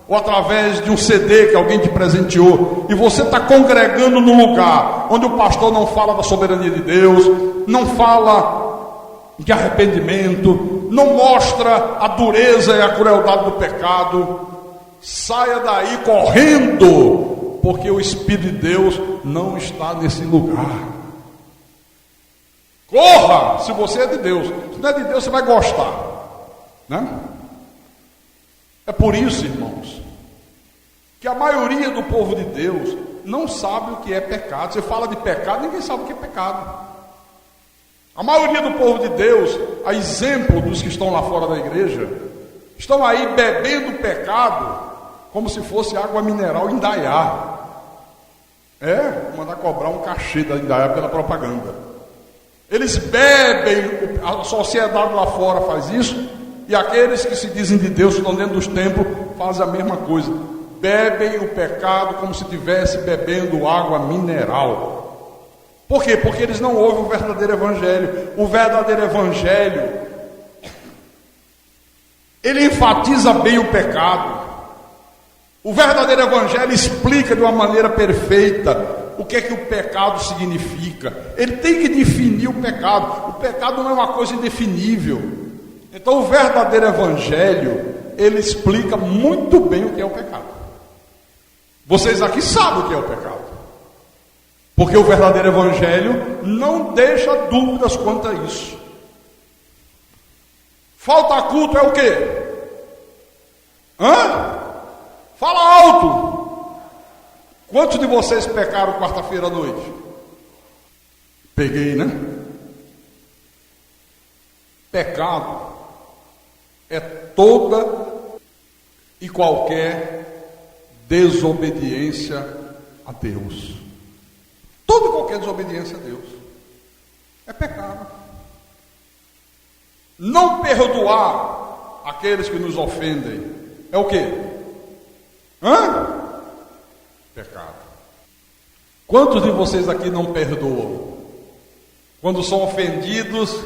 ou através de um CD que alguém te presenteou, e você está congregando num lugar onde o pastor não fala da soberania de Deus, não fala de arrependimento, não mostra a dureza e a crueldade do pecado, saia daí correndo, porque o Espírito de Deus não está nesse lugar. Corra, se você é de Deus. Se não é de Deus, você vai gostar, né? É por isso, irmãos, que a maioria do povo de Deus não sabe o que é pecado. Você fala de pecado, ninguém sabe o que é pecado. A maioria do povo de Deus, a exemplo dos que estão lá fora da igreja, estão aí bebendo pecado como se fosse água mineral Indaiá. Mandar cobrar um cachê da Indaiá pela propaganda. Eles bebem, a sociedade lá fora faz isso, e aqueles que se dizem de Deus, que estão dentro dos templos, fazem a mesma coisa. Bebem o pecado como se estivesse bebendo água mineral. Por quê? Porque eles não ouvem o verdadeiro evangelho. O verdadeiro evangelho, ele enfatiza bem o pecado. O verdadeiro evangelho explica de uma maneira perfeita o que é que o pecado significa. Ele tem que definir o pecado. O pecado não é uma coisa indefinível. Então o verdadeiro evangelho, ele explica muito bem o que é o pecado. Vocês aqui sabem o que é o pecado, porque o verdadeiro evangelho não deixa dúvidas quanto a isso. Falta culto é o quê? Fala alto. Quantos de vocês pecaram quarta-feira à noite? Peguei, né? Pecado é toda e qualquer desobediência a Deus. Toda e qualquer desobediência a Deus é pecado. Não perdoar aqueles que nos ofendem é o quê? Pecado. Quantos de vocês aqui não perdoam? Quando são ofendidos,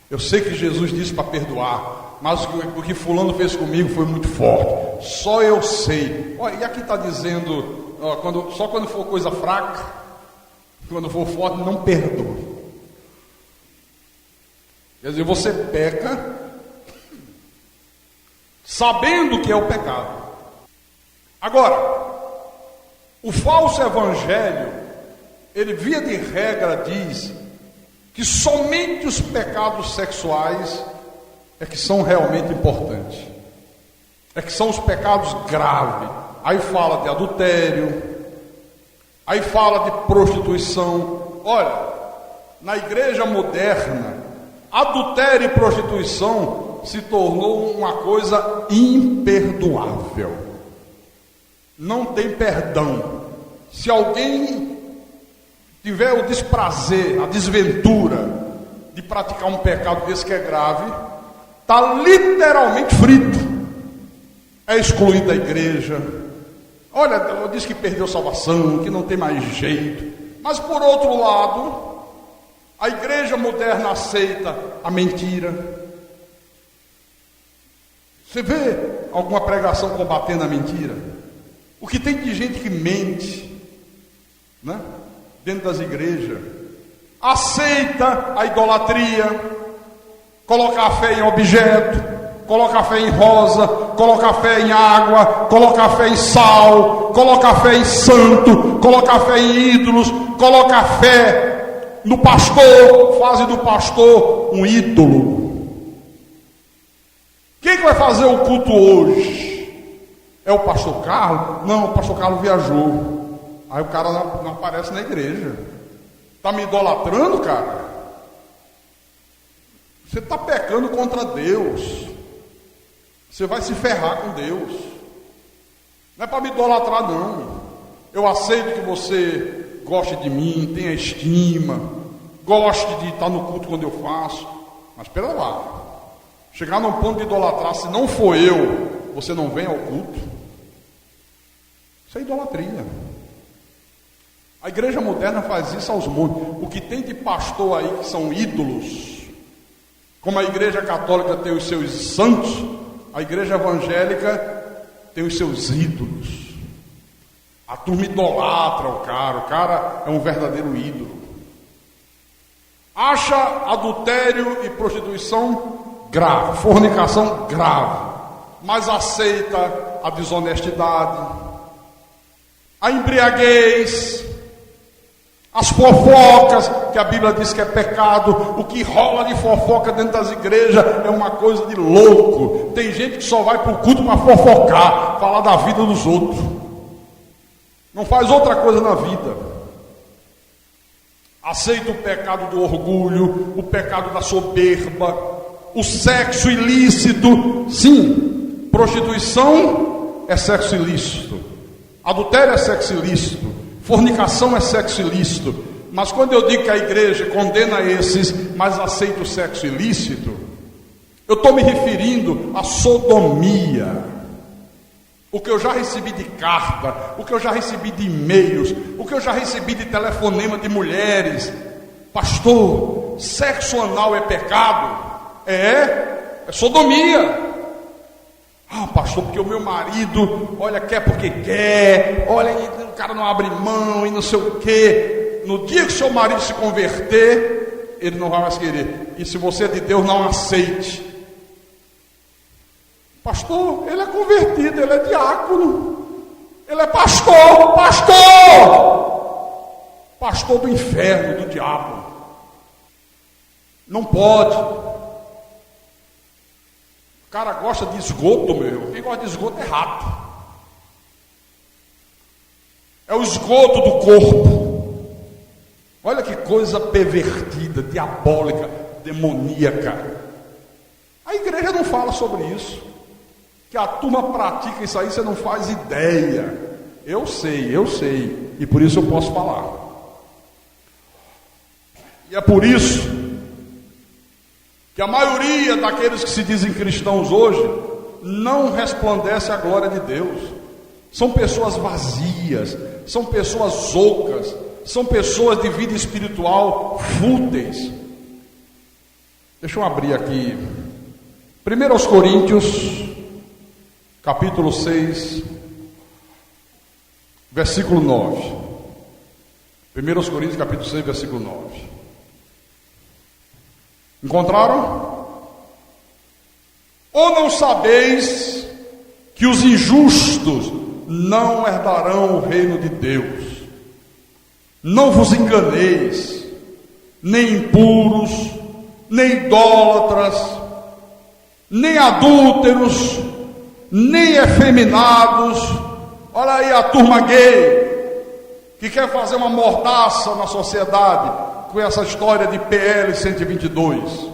eu sei que Jesus disse para perdoar, mas o que fulano fez comigo foi muito forte. Só eu sei. E aqui está dizendo, só quando for coisa fraca, quando for forte, não perdoa. Quer dizer, você peca sabendo que é o pecado. Agora, o falso evangelho, ele via de regra diz que somente os pecados sexuais é que são realmente importantes, é que são os pecados graves. Aí fala de adultério, aí fala de prostituição. Olha, na igreja moderna, adultério e prostituição se tornou uma coisa imperdoável. Não tem perdão. Se alguém tiver o desprazer, a desventura de praticar um pecado desse que é grave, está literalmente frito, é excluído da igreja. Olha, diz que perdeu salvação, que não tem mais jeito. Mas por outro lado, a igreja moderna aceita a mentira. Você vê alguma pregação combatendo a mentira? O que tem de gente que mente, né? Dentro das igrejas, aceita a idolatria, coloca a fé em objeto, coloca a fé em rosa, coloca a fé em água, coloca a fé em sal, coloca a fé em santo, coloca a fé em ídolos, coloca a fé no pastor, faz do pastor um ídolo. Quem que vai fazer o culto hoje? É o pastor Carlos? Não, o pastor Carlos viajou. Aí o cara não aparece na igreja. Está me idolatrando, cara? Você está pecando contra Deus. Você vai se ferrar com Deus. Não é para me idolatrar, não. Eu aceito que você goste de mim, tenha estima, goste de estar no culto quando eu faço. Mas espera lá. chegar num ponto de idolatrar, se não for eu, você não vem ao culto. Isso é idolatria. A igreja moderna faz isso aos montes. O que tem de pastor aí que são ídolos, como a igreja católica tem os seus santos, a igreja evangélica tem os seus ídolos. A turma idolatra o cara é um verdadeiro ídolo. Acha adultério e prostituição grave, fornicação grave, mas aceita a desonestidade, a embriaguez, as fofocas, que a Bíblia diz que é pecado. O que rola de fofoca dentro das igrejas é uma coisa de louco. Tem gente que só vai para o culto para fofocar, falar da vida dos outros, não faz outra coisa na vida. Aceita o pecado do orgulho, o pecado da soberba, o sexo ilícito. Sim, prostituição é sexo ilícito, adultério é sexo ilícito, fornicação é sexo ilícito. Mas quando eu digo que a igreja condena esses, mas aceita o sexo ilícito, eu estou me referindo à sodomia. O que eu já recebi de carta, o que eu já recebi de e-mails, o que eu já recebi de telefonema de mulheres: pastor, sexo anal é pecado? É sodomia. Ah, pastor, porque o meu marido, olha, quer porque quer, olha, o cara não abre mão e não sei o quê. No dia que seu marido se converter, ele não vai mais querer. E se você é de Deus, não aceite. Pastor, ele é convertido, ele é diácono, ele é pastor do inferno, do diabo. Não pode. O cara gosta de esgoto, meu irmão. Quem gosta de esgoto é rato. É o esgoto do corpo. Olha que coisa pervertida, diabólica, demoníaca. A igreja não fala sobre isso. Que a turma pratica isso aí, você não faz ideia. Eu sei, e por isso eu posso falar. E é por isso que a maioria daqueles que se dizem cristãos hoje não resplandece a glória de Deus. São pessoas vazias, são pessoas ocas, são pessoas de vida espiritual fúteis. Deixa eu abrir aqui 1 Coríntios capítulo 6, versículo 9. 1 Coríntios capítulo 6, versículo 9. Encontraram? Ou não sabeis que os injustos não herdarão o reino de Deus? Não vos enganeis, nem impuros, nem idólatras, nem adúlteros, nem efeminados. Olha aí a turma gay que quer fazer uma mordaça na sociedade com essa história de PL 122.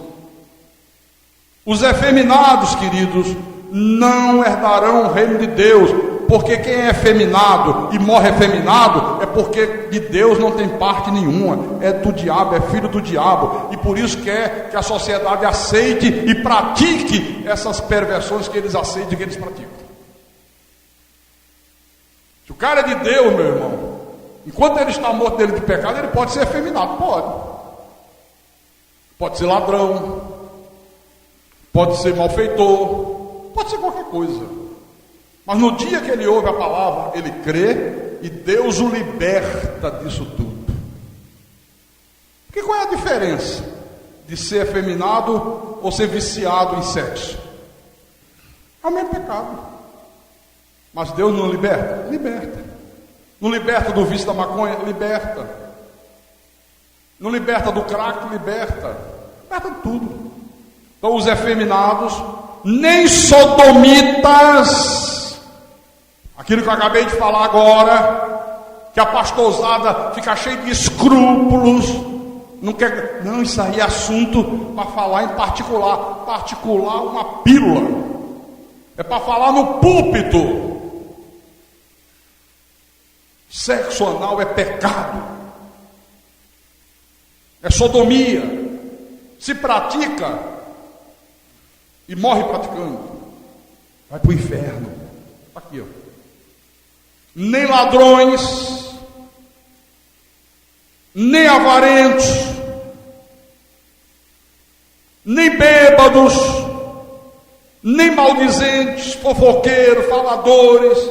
Os efeminados, queridos, não herdarão o reino de Deus, porque quem é efeminado e morre efeminado é porque de Deus não tem parte nenhuma, é do diabo, é filho do diabo, e por isso quer que a sociedade aceite e pratique essas perversões que eles aceitam e que eles praticam. Se o cara é de Deus, meu irmão, enquanto ele está morto dele de pecado, ele pode ser efeminado, pode ser ladrão, pode ser malfeitor, pode ser qualquer coisa. Mas no dia que ele ouve a palavra, ele crê e Deus o liberta disso tudo. Porque qual é a diferença de ser efeminado ou ser viciado em sexo? É o mesmo pecado. Mas Deus não liberta? Liberta. Não liberta do vício da maconha? Liberta. Não liberta do crack? Liberta. Liberta de tudo. Então os efeminados, nem sodomitas, aquilo que eu acabei de falar agora, que a pastorzada fica cheia de escrúpulos, não quer, não, isso aí é assunto para falar em particular, uma pílula, é para falar no púlpito. Sexo anal é pecado, é sodomia, se pratica, e morre praticando, vai para o inferno. Está aqui, ó. Nem ladrões, nem avarentos, nem bêbados, nem maldizentes, fofoqueiros, faladores,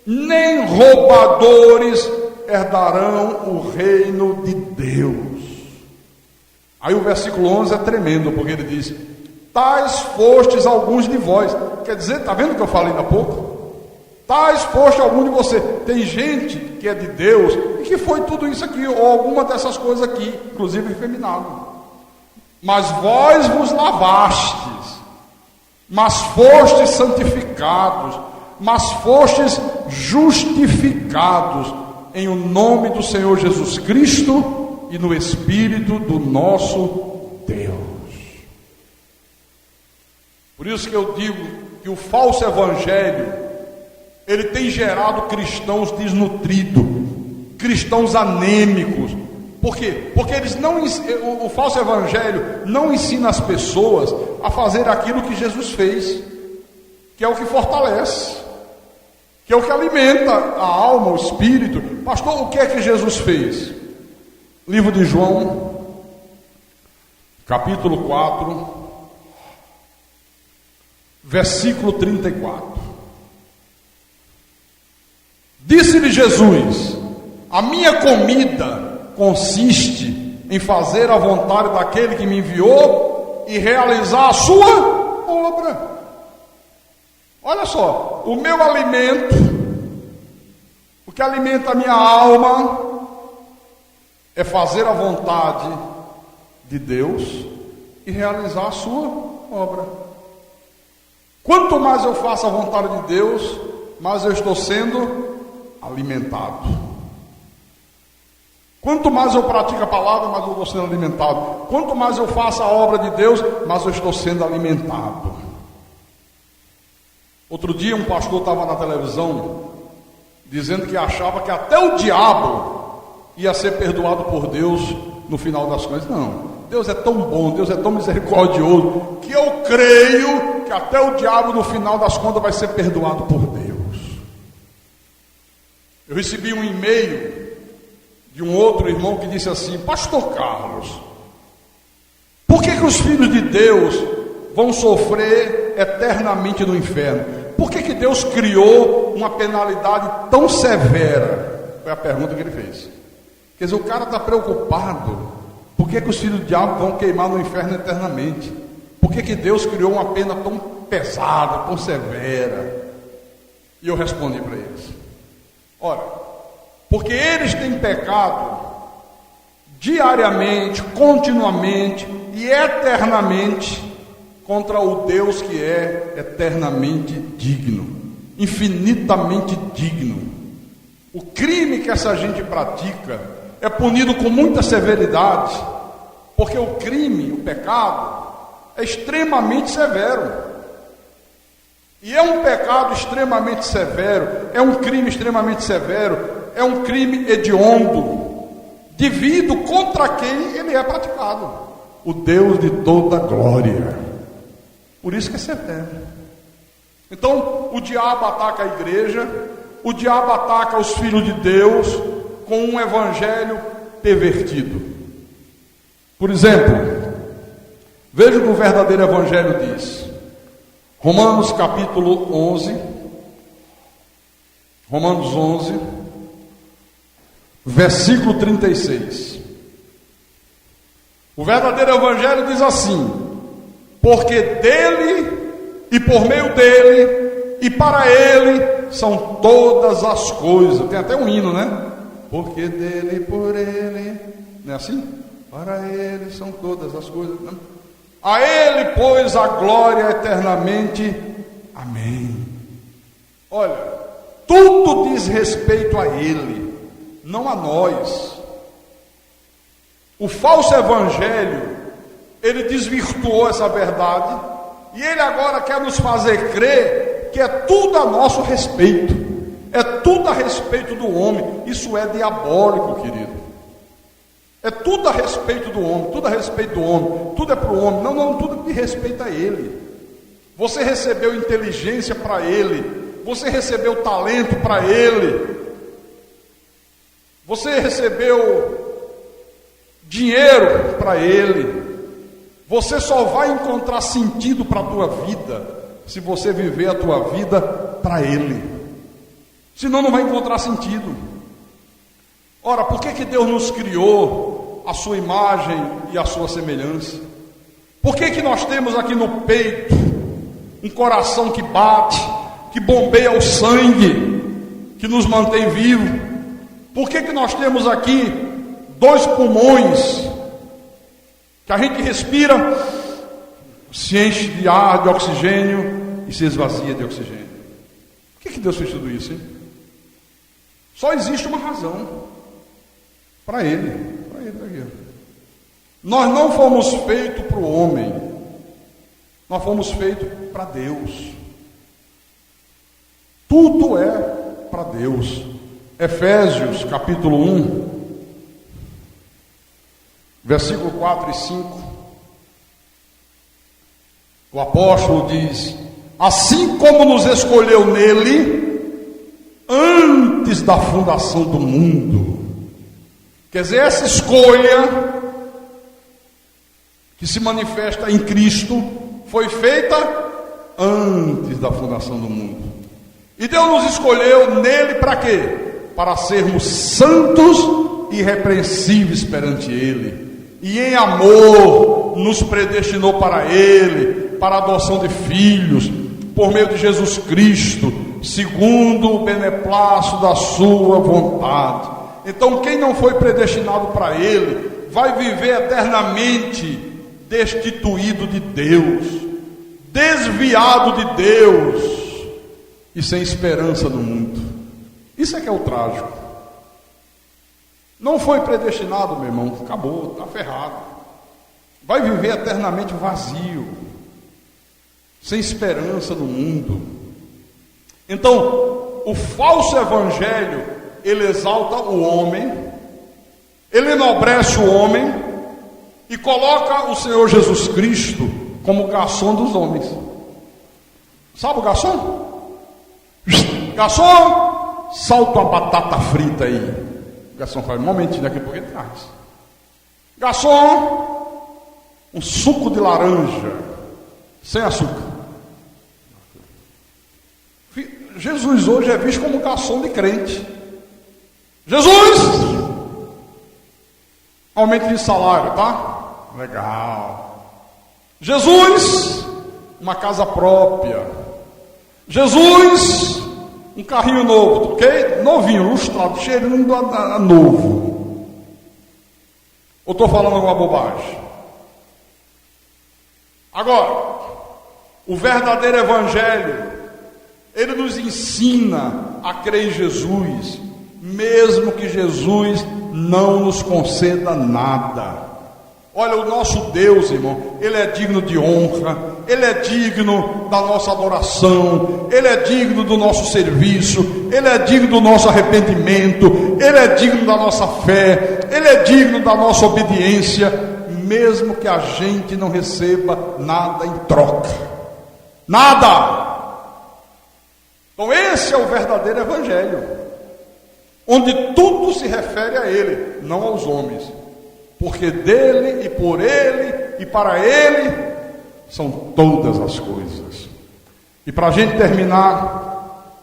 nem roubadores herdarão o reino de Deus. Aí o versículo 11 é tremendo, porque ele diz: tais fostes alguns de vós. Quer dizer, está vendo o que eu falei há pouco? Tais foste algum de você. Tem gente que é de Deus e que foi tudo isso aqui, ou alguma dessas coisas aqui, inclusive efeminado. Mas vós vos lavastes, mas fostes santificados, mas fostes justificados em o nome do Senhor Jesus Cristo e no Espírito do nosso Deus. Por isso que eu digo que o falso evangelho, ele tem gerado cristãos desnutridos, cristãos anêmicos. Por quê? Porque o falso evangelho não ensina as pessoas a fazer aquilo que Jesus fez, que é o que fortalece, que é o que alimenta a alma, o espírito. Pastor, o que é que Jesus fez? Livro de João, capítulo 4, versículo 34. Disse-lhe Jesus: a minha comida consiste em fazer a vontade daquele que me enviou e realizar a sua obra. Olha só, o meu alimento, o que alimenta a minha alma, é fazer a vontade de Deus e realizar a sua obra. Quanto mais eu faço a vontade de Deus, mais eu estou sendo alimentado. Quanto mais eu pratico a palavra, mais eu estou sendo alimentado. Quanto mais eu faço a obra de Deus, mais eu estou sendo alimentado. Outro dia um pastor estava na televisão dizendo que achava que até o diabo ia ser perdoado por Deus no final das contas. Não, Deus é tão bom, Deus é tão misericordioso, que eu creio que até o diabo no final das contas vai ser perdoado por Deus. Eu recebi um e-mail de um outro irmão que disse assim: pastor Carlos, por que os filhos de Deus vão sofrer eternamente no inferno? Por que Deus criou uma penalidade tão severa? Foi a pergunta que ele fez. Quer dizer, o cara está preocupado. Por que os filhos do diabo vão queimar no inferno eternamente? Por que Deus criou uma pena tão pesada, tão severa? E eu respondi para eles: ora, porque eles têm pecado diariamente, continuamente e eternamente contra o Deus que é eternamente digno, infinitamente digno. O crime que essa gente pratica é punido com muita severidade, porque o crime, o pecado, é extremamente severo. E é um pecado extremamente severo, é um crime extremamente severo, é um crime hediondo, devido contra quem ele é praticado, o Deus de toda glória. Por isso que é severo. Então, o diabo ataca a igreja, o diabo ataca os filhos de Deus com um evangelho pervertido. Por exemplo, veja o que o verdadeiro evangelho diz. Romanos capítulo 11, Romanos 11, versículo 36. O verdadeiro evangelho diz assim: porque dele e por meio dele e para ele são todas as coisas. Tem até um hino, né? Porque dele e por ele, não é assim? Para ele são todas as coisas. Não? A ele, pois, a glória eternamente. Amém. Olha, tudo diz respeito a ele, não a nós. O falso evangelho, ele desvirtuou essa verdade e ele agora quer nos fazer crer que é tudo a nosso respeito, é tudo a respeito do homem. Isso é diabólico, querido. É tudo a respeito do homem, tudo a respeito do homem, tudo é para o homem. Não, tudo de respeito a ele. você recebeu inteligência para Ele, você recebeu talento para Ele, você recebeu dinheiro para Ele. Você só vai encontrar sentido para a tua vida se você viver a tua vida para Ele. Senão não vai encontrar sentido. Ora, por que Deus nos criou a sua imagem e a sua semelhança? Por que nós temos aqui no peito um coração que bate, que bombeia o sangue, que nos mantém vivos? Por que nós temos aqui 2 pulmões, que a gente respira, se enche de ar, de oxigênio e se esvazia de oxigênio? Por que Deus fez tudo isso, hein? Só existe uma razão. Para Ele. Aqui. Nós não fomos feitos para o homem. Nós fomos feitos para Deus. Tudo é para Deus. Efésios capítulo 1, versículo 4 e 5. O apóstolo diz: assim como nos escolheu nele antes da fundação do mundo. Quer dizer, essa escolha que se manifesta em Cristo foi feita antes da fundação do mundo. E Deus nos escolheu nele para quê? Para sermos santos e irrepreensíveis perante Ele. E em amor nos predestinou para Ele, para a adoção de filhos, por meio de Jesus Cristo, segundo o beneplácito da sua vontade. Então quem não foi predestinado para Ele, vai viver eternamente destituído de Deus, desviado de Deus e sem esperança no mundo. Isso é que é o trágico. Não foi predestinado, meu irmão, acabou, está ferrado. Vai viver eternamente vazio, sem esperança no mundo. Então, o falso evangelho, ele exalta o homem, ele enobrece o homem e coloca o Senhor Jesus Cristo como garçom dos homens. Sabe o garçom? Garçom, salta uma batata frita aí. O garçom faz um momentinho daqui por traz. Garçom, um suco de laranja sem açúcar. Jesus hoje é visto como garçom de crente. Jesus, aumento de salário, tá? Legal. Jesus, uma casa própria. Jesus, um carrinho novo, ok? Novinho, lustrado, cheirando a novo. Ou estou falando alguma bobagem? Agora, o verdadeiro evangelho, ele nos ensina a crer em Jesus, mesmo que Jesus não nos conceda nada. Olha, o nosso Deus, irmão, Ele é digno de honra, Ele é digno da nossa adoração, Ele é digno do nosso serviço, Ele é digno do nosso arrependimento, Ele é digno da nossa fé, Ele é digno da nossa obediência, mesmo que a gente não receba nada em troca. Nada! Então esse é o verdadeiro evangelho, onde tudo se refere a Ele, não aos homens. Porque dele e por ele e para ele são todas as coisas. E para a gente terminar,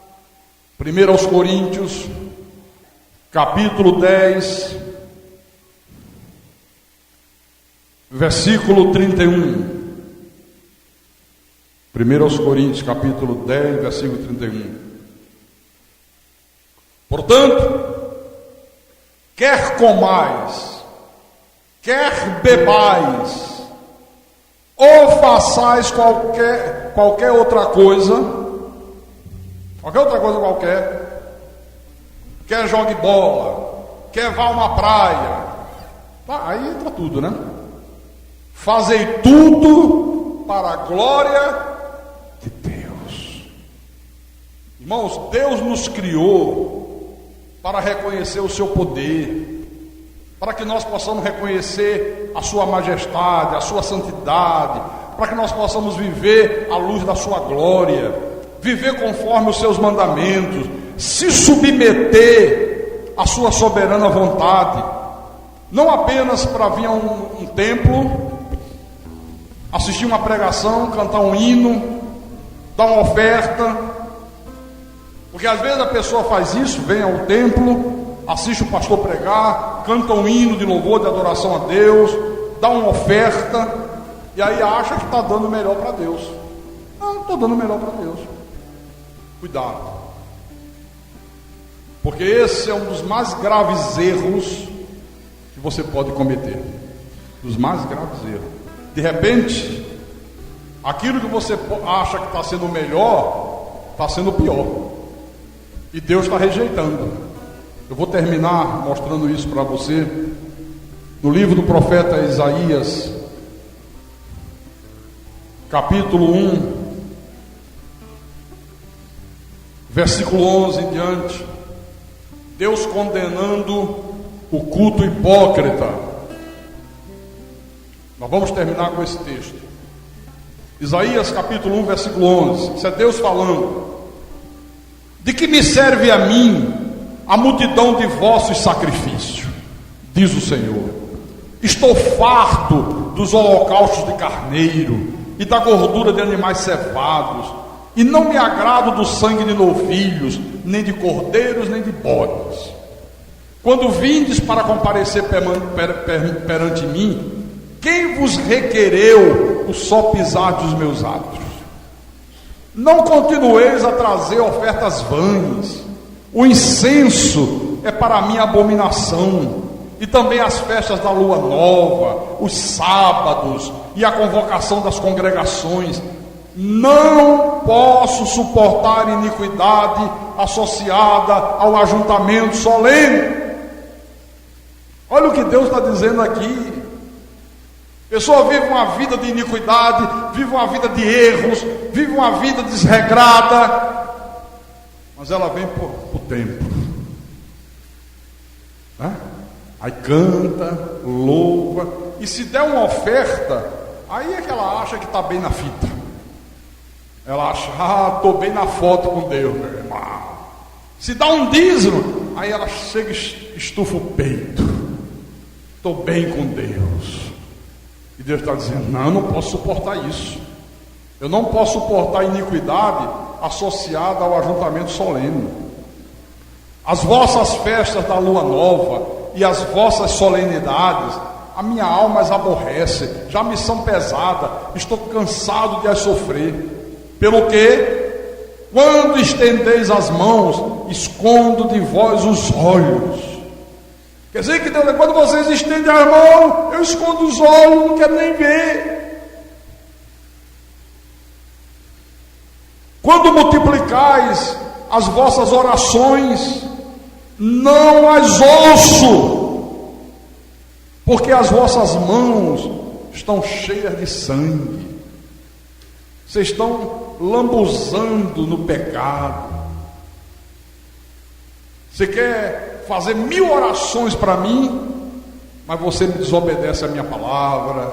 1 aos Coríntios, capítulo 10, versículo 31. 1 aos Coríntios, capítulo 10, versículo 31. Portanto, quer comais, quer bebais, ou façais qualquer outra coisa, quer jogue bola, quer vá a uma praia, aí entra tudo, né? Fazei tudo para a glória de Deus. Irmãos, Deus nos criou para reconhecer o seu poder, para que nós possamos reconhecer a sua majestade, a sua santidade, para que nós possamos viver à luz da sua glória, viver conforme os seus mandamentos, se submeter à sua soberana vontade, não apenas para vir a um templo, assistir uma pregação, cantar um hino, dar uma oferta, porque às vezes a pessoa faz isso, vem ao templo, assiste o pastor pregar, canta um hino de louvor, de adoração a Deus, dá uma oferta, e aí acha que está dando melhor para Deus. Não estou dando melhor para Deus. Cuidado, porque esse é um dos mais graves erros que você pode cometer. Dos mais graves erros. De repente, aquilo que você acha que está sendo melhor, está sendo pior, e Deus está rejeitando. Eu vou terminar mostrando isso para você no livro do profeta Isaías, capítulo 1, versículo 11 em diante. Deus condenando o culto hipócrita. Nós vamos terminar com esse texto. Isaías capítulo 1, versículo 11. Isso é Deus falando. De que me serve a mim a multidão de vossos sacrifícios? Diz o Senhor. Estou farto dos holocaustos de carneiro e da gordura de animais cevados, e não me agrado do sangue de novilhos, nem de cordeiros, nem de bodes. Quando vindes para comparecer perante mim, quem vos requereu o só pisar dos meus átrios? Não continueis a trazer ofertas vãs. O incenso é para mim abominação, e também as festas da lua nova, os sábados e a convocação das congregações. Não posso suportar iniquidade associada ao ajuntamento solene. Olha o que Deus está dizendo aqui. A pessoa vive uma vida de iniquidade, vive uma vida de erros, vive uma vida desregrada, mas ela vem para o templo, né? Aí canta, louva, e se der uma oferta, aí é que ela acha que está bem na fita. Ela acha, estou bem na foto com Deus, meu irmão. Se dá um dízimo, aí ela chega e estufa o peito. Estou bem com Deus. E Deus está dizendo, não, eu não posso suportar isso. Eu não posso suportar iniquidade associada ao ajuntamento solene. As vossas festas da lua nova e as vossas solenidades, a minha alma as aborrece, já me são pesadas, estou cansado de as sofrer. Pelo que, quando estendeis as mãos, escondo de vós os olhos. Quer dizer que Deus, quando vocês estendem as mãos, eu escondo os olhos, não quero nem ver. Quando multiplicais as vossas orações, não as ouço, porque as vossas mãos estão cheias de sangue. Vocês estão lambuzando no pecado. Você quer fazer 1000 orações para mim, mas você me desobedece a minha palavra.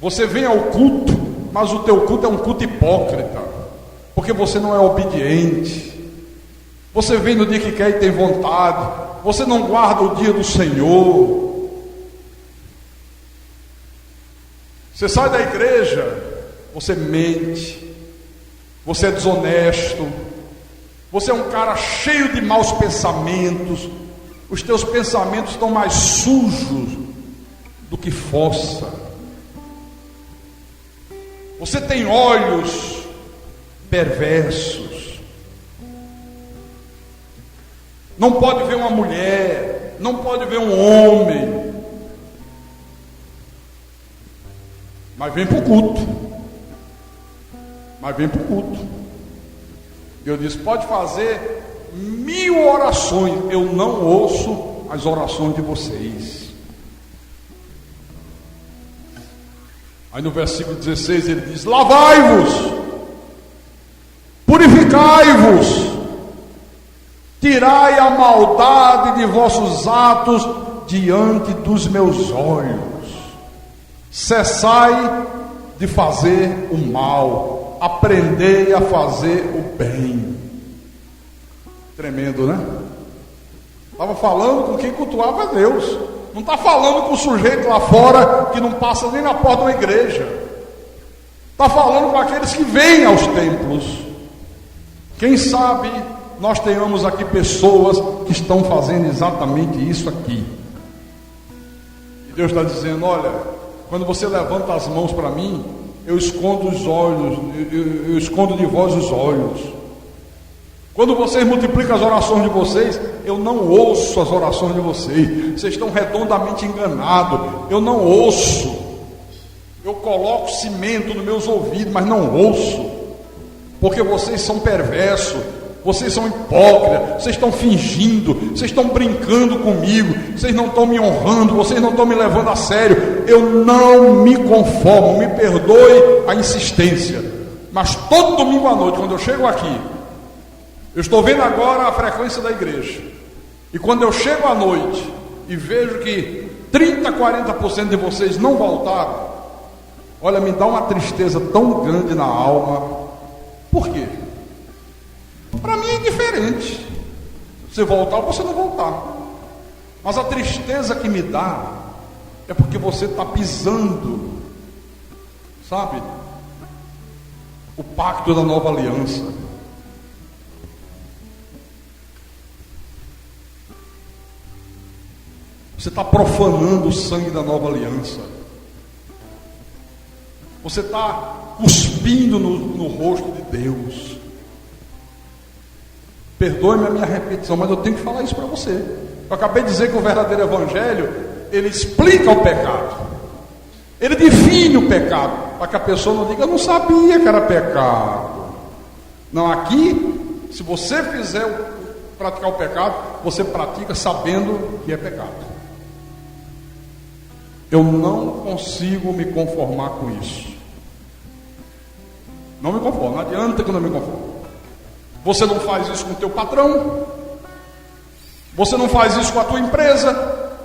Você vem ao culto, mas o teu culto é um culto hipócrita, porque você não é obediente. Você vem no dia que quer e tem vontade. Você não guarda o dia do Senhor. Você sai da igreja, você mente, você é desonesto, você é um cara cheio de maus pensamentos, os teus pensamentos estão mais sujos do que fossa, você tem olhos perversos, não pode ver uma mulher, não pode ver um homem, mas vem para o culto. Mas vem para o culto. Deus disse, pode fazer 1000 orações, eu não ouço as orações de vocês. Aí no versículo 16 ele diz, lavai-vos, purificai-vos, tirai a maldade de vossos atos diante dos meus olhos, cessai de fazer o mal. Aprendei a fazer o bem. Tremendo, né? Estava falando com quem cultuava a Deus. Não está falando com o sujeito lá fora que não passa nem na porta da igreja. Está falando com aqueles que vêm aos templos. Quem sabe nós tenhamos aqui pessoas que estão fazendo exatamente isso aqui. E Deus está dizendo: olha, quando você levanta as mãos para mim, eu escondo os olhos, eu escondo de vós os olhos. Quando vocês multiplicam as orações de vocês, eu não ouço as orações de vocês. Vocês estão redondamente enganados. Eu não ouço. Eu coloco cimento nos meus ouvidos, mas não ouço. Porque vocês são perversos. Vocês são hipócritas. Vocês estão fingindo. Vocês estão brincando comigo. Vocês não estão me honrando. Vocês não estão me levando a sério. Eu não me conformo. Me perdoe a insistência. Mas todo domingo à noite, quando eu chego aqui, eu estou vendo agora a frequência da igreja. E quando eu chego à noite e vejo que 30%, 40% de vocês não voltaram, olha, me dá uma tristeza tão grande na alma. Por quê? Para mim é diferente você voltar ou você não voltar. Mas a tristeza que me dá é porque você está pisando, sabe, o pacto da nova aliança. Você está profanando o sangue da nova aliança. Você está cuspindo no rosto de Deus. Perdoe-me a minha repetição, mas eu tenho que falar isso para você. Eu acabei de dizer que o verdadeiro evangelho, ele explica o pecado. Ele define o pecado, para que a pessoa não diga: eu não sabia que era pecado. Não, aqui, se você praticar o pecado, você pratica sabendo que é pecado. Eu não consigo me conformar com isso. Não me conformo, não adianta que eu não me conformo. Você não faz isso com o teu patrão. Você não faz isso com a tua empresa.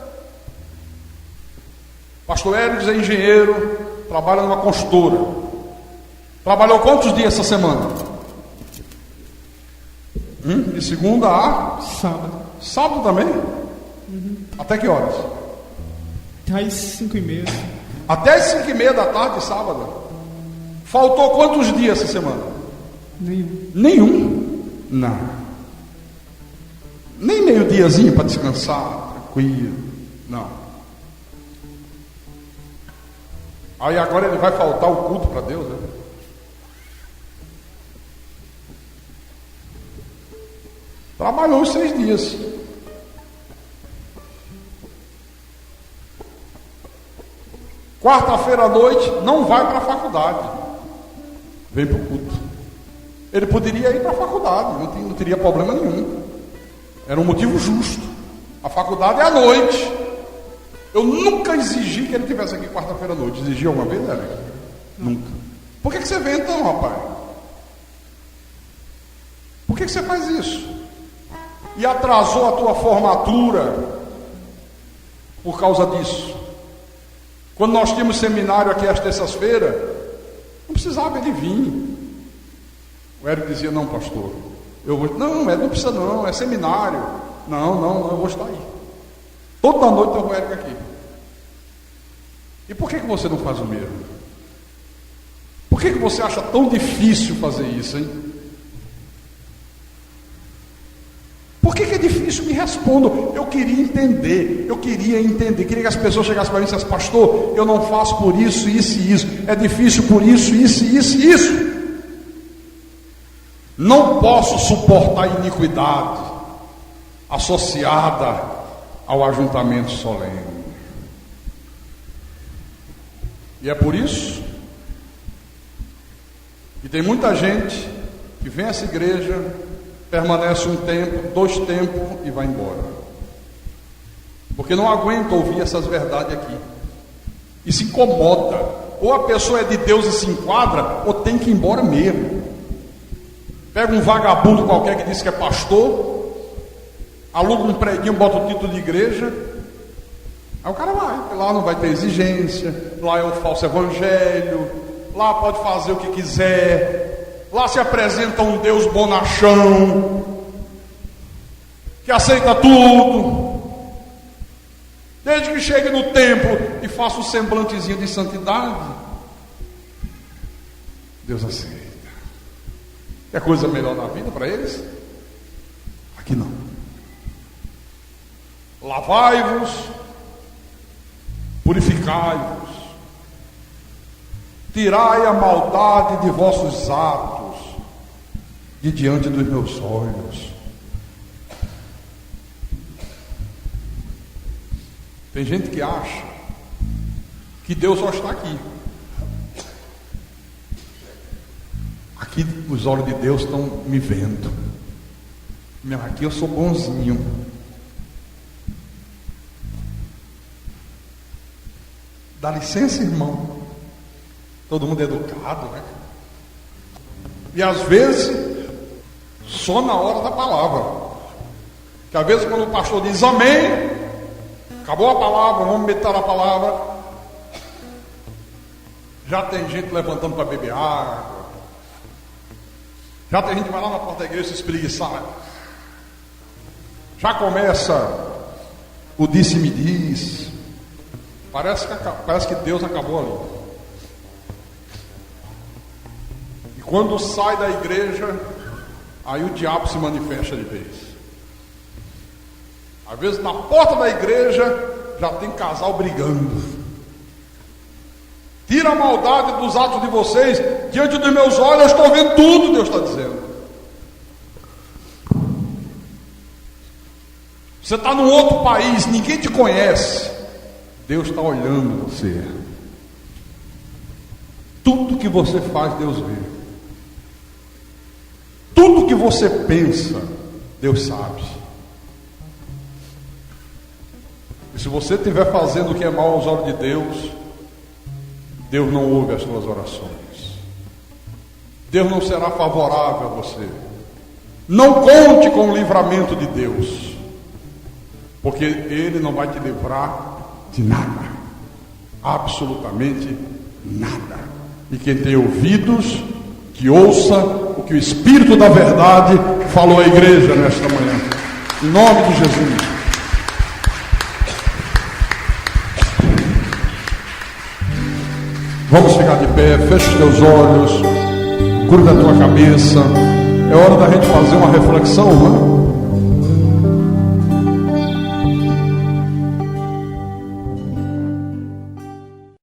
Pastor Hélio é engenheiro, trabalha numa construtora. Trabalhou quantos dias essa semana? De segunda a sábado. Sábado também? Até que horas? Até às 5h30. Até às 5h30 da tarde, sábado. Faltou quantos dias essa semana? Nenhum? Não. Nem meio diazinho para descansar, tranquilo. Não. Aí agora ele vai faltar o culto para Deus, né? Trabalhou os 6 dias. Quarta-feira à noite não vai para a faculdade. Vem para o culto. Ele poderia ir para a faculdade, não teria problema nenhum. Era um motivo justo. A faculdade é à noite. Eu nunca exigi que ele estivesse aqui quarta-feira à noite. Exigi alguma vez, Alex? Nunca. Por que você vem então, rapaz? Por que você faz isso? E atrasou a tua formatura por causa disso. Quando nós tínhamos seminário aqui às terças-feiras, não precisava ele vir. O Hélio dizia: não, pastor, eu vou. Não, não precisa não, é seminário. Não, eu vou estar aí. Toda noite eu vou o Hélio aqui. E por que você não faz o mesmo? Por que você acha tão difícil fazer isso, hein? Por que é difícil? Me respondam. Eu queria entender, queria que as pessoas chegassem para mim e dissessem: pastor, eu não faço por isso, isso e isso, é difícil por isso, isso e isso e isso. Não posso suportar a iniquidade associada ao ajuntamento solene. E é por isso que tem muita gente que vem a essa igreja, permanece um tempo, 2 tempos e vai embora, porque não aguenta ouvir essas verdades aqui e se incomoda. Ou a pessoa é de Deus e se enquadra, ou tem que ir embora mesmo. Pega um vagabundo qualquer que diz que é pastor, aluga um preguinho, bota o título de igreja, aí o cara vai. Lá não vai ter exigência, lá é um falso evangelho, lá pode fazer o que quiser, lá se apresenta um Deus bonachão, que aceita tudo, desde que chegue no templo e faça um semblantezinho de santidade, Deus aceita. Quer coisa melhor na vida para eles? Aqui não. Lavai-vos, purificai-vos, tirai a maldade de vossos atos de diante dos meus olhos. Tem gente que acha que Deus só está aqui. Aqui os olhos de Deus estão me vendo. Aqui eu sou bonzinho. Dá licença, irmão. Todo mundo é educado, né? E às vezes, só na hora da palavra. Que às vezes quando o pastor diz amém, acabou a palavra, vamos meditar a palavra, já tem gente levantando para beber água. Já tem gente que vai lá na porta da igreja se espreguiçar. Já começa o disse-me-diz. Parece que Deus acabou ali. E quando sai da igreja, aí o diabo se manifesta de vez. Às vezes na porta da igreja já tem casal brigando. Tira a maldade dos atos de vocês, diante dos meus olhos eu estou vendo tudo, Deus está dizendo. Você está num outro país, ninguém te conhece, Deus está olhando você. Tudo que você faz, Deus vê. Tudo que você pensa, Deus sabe. E se você estiver fazendo o que é mal aos olhos de Deus, Deus não ouve as suas orações. Deus não será favorável a você. Não conte com o livramento de Deus, porque Ele não vai te livrar de nada, absolutamente nada. E quem tem ouvidos, que ouça o que o Espírito da verdade falou à igreja nesta manhã, em nome de Jesus. Vamos ficar de pé, fecha os teus olhos, curva a tua cabeça. É hora da gente fazer uma reflexão, não é?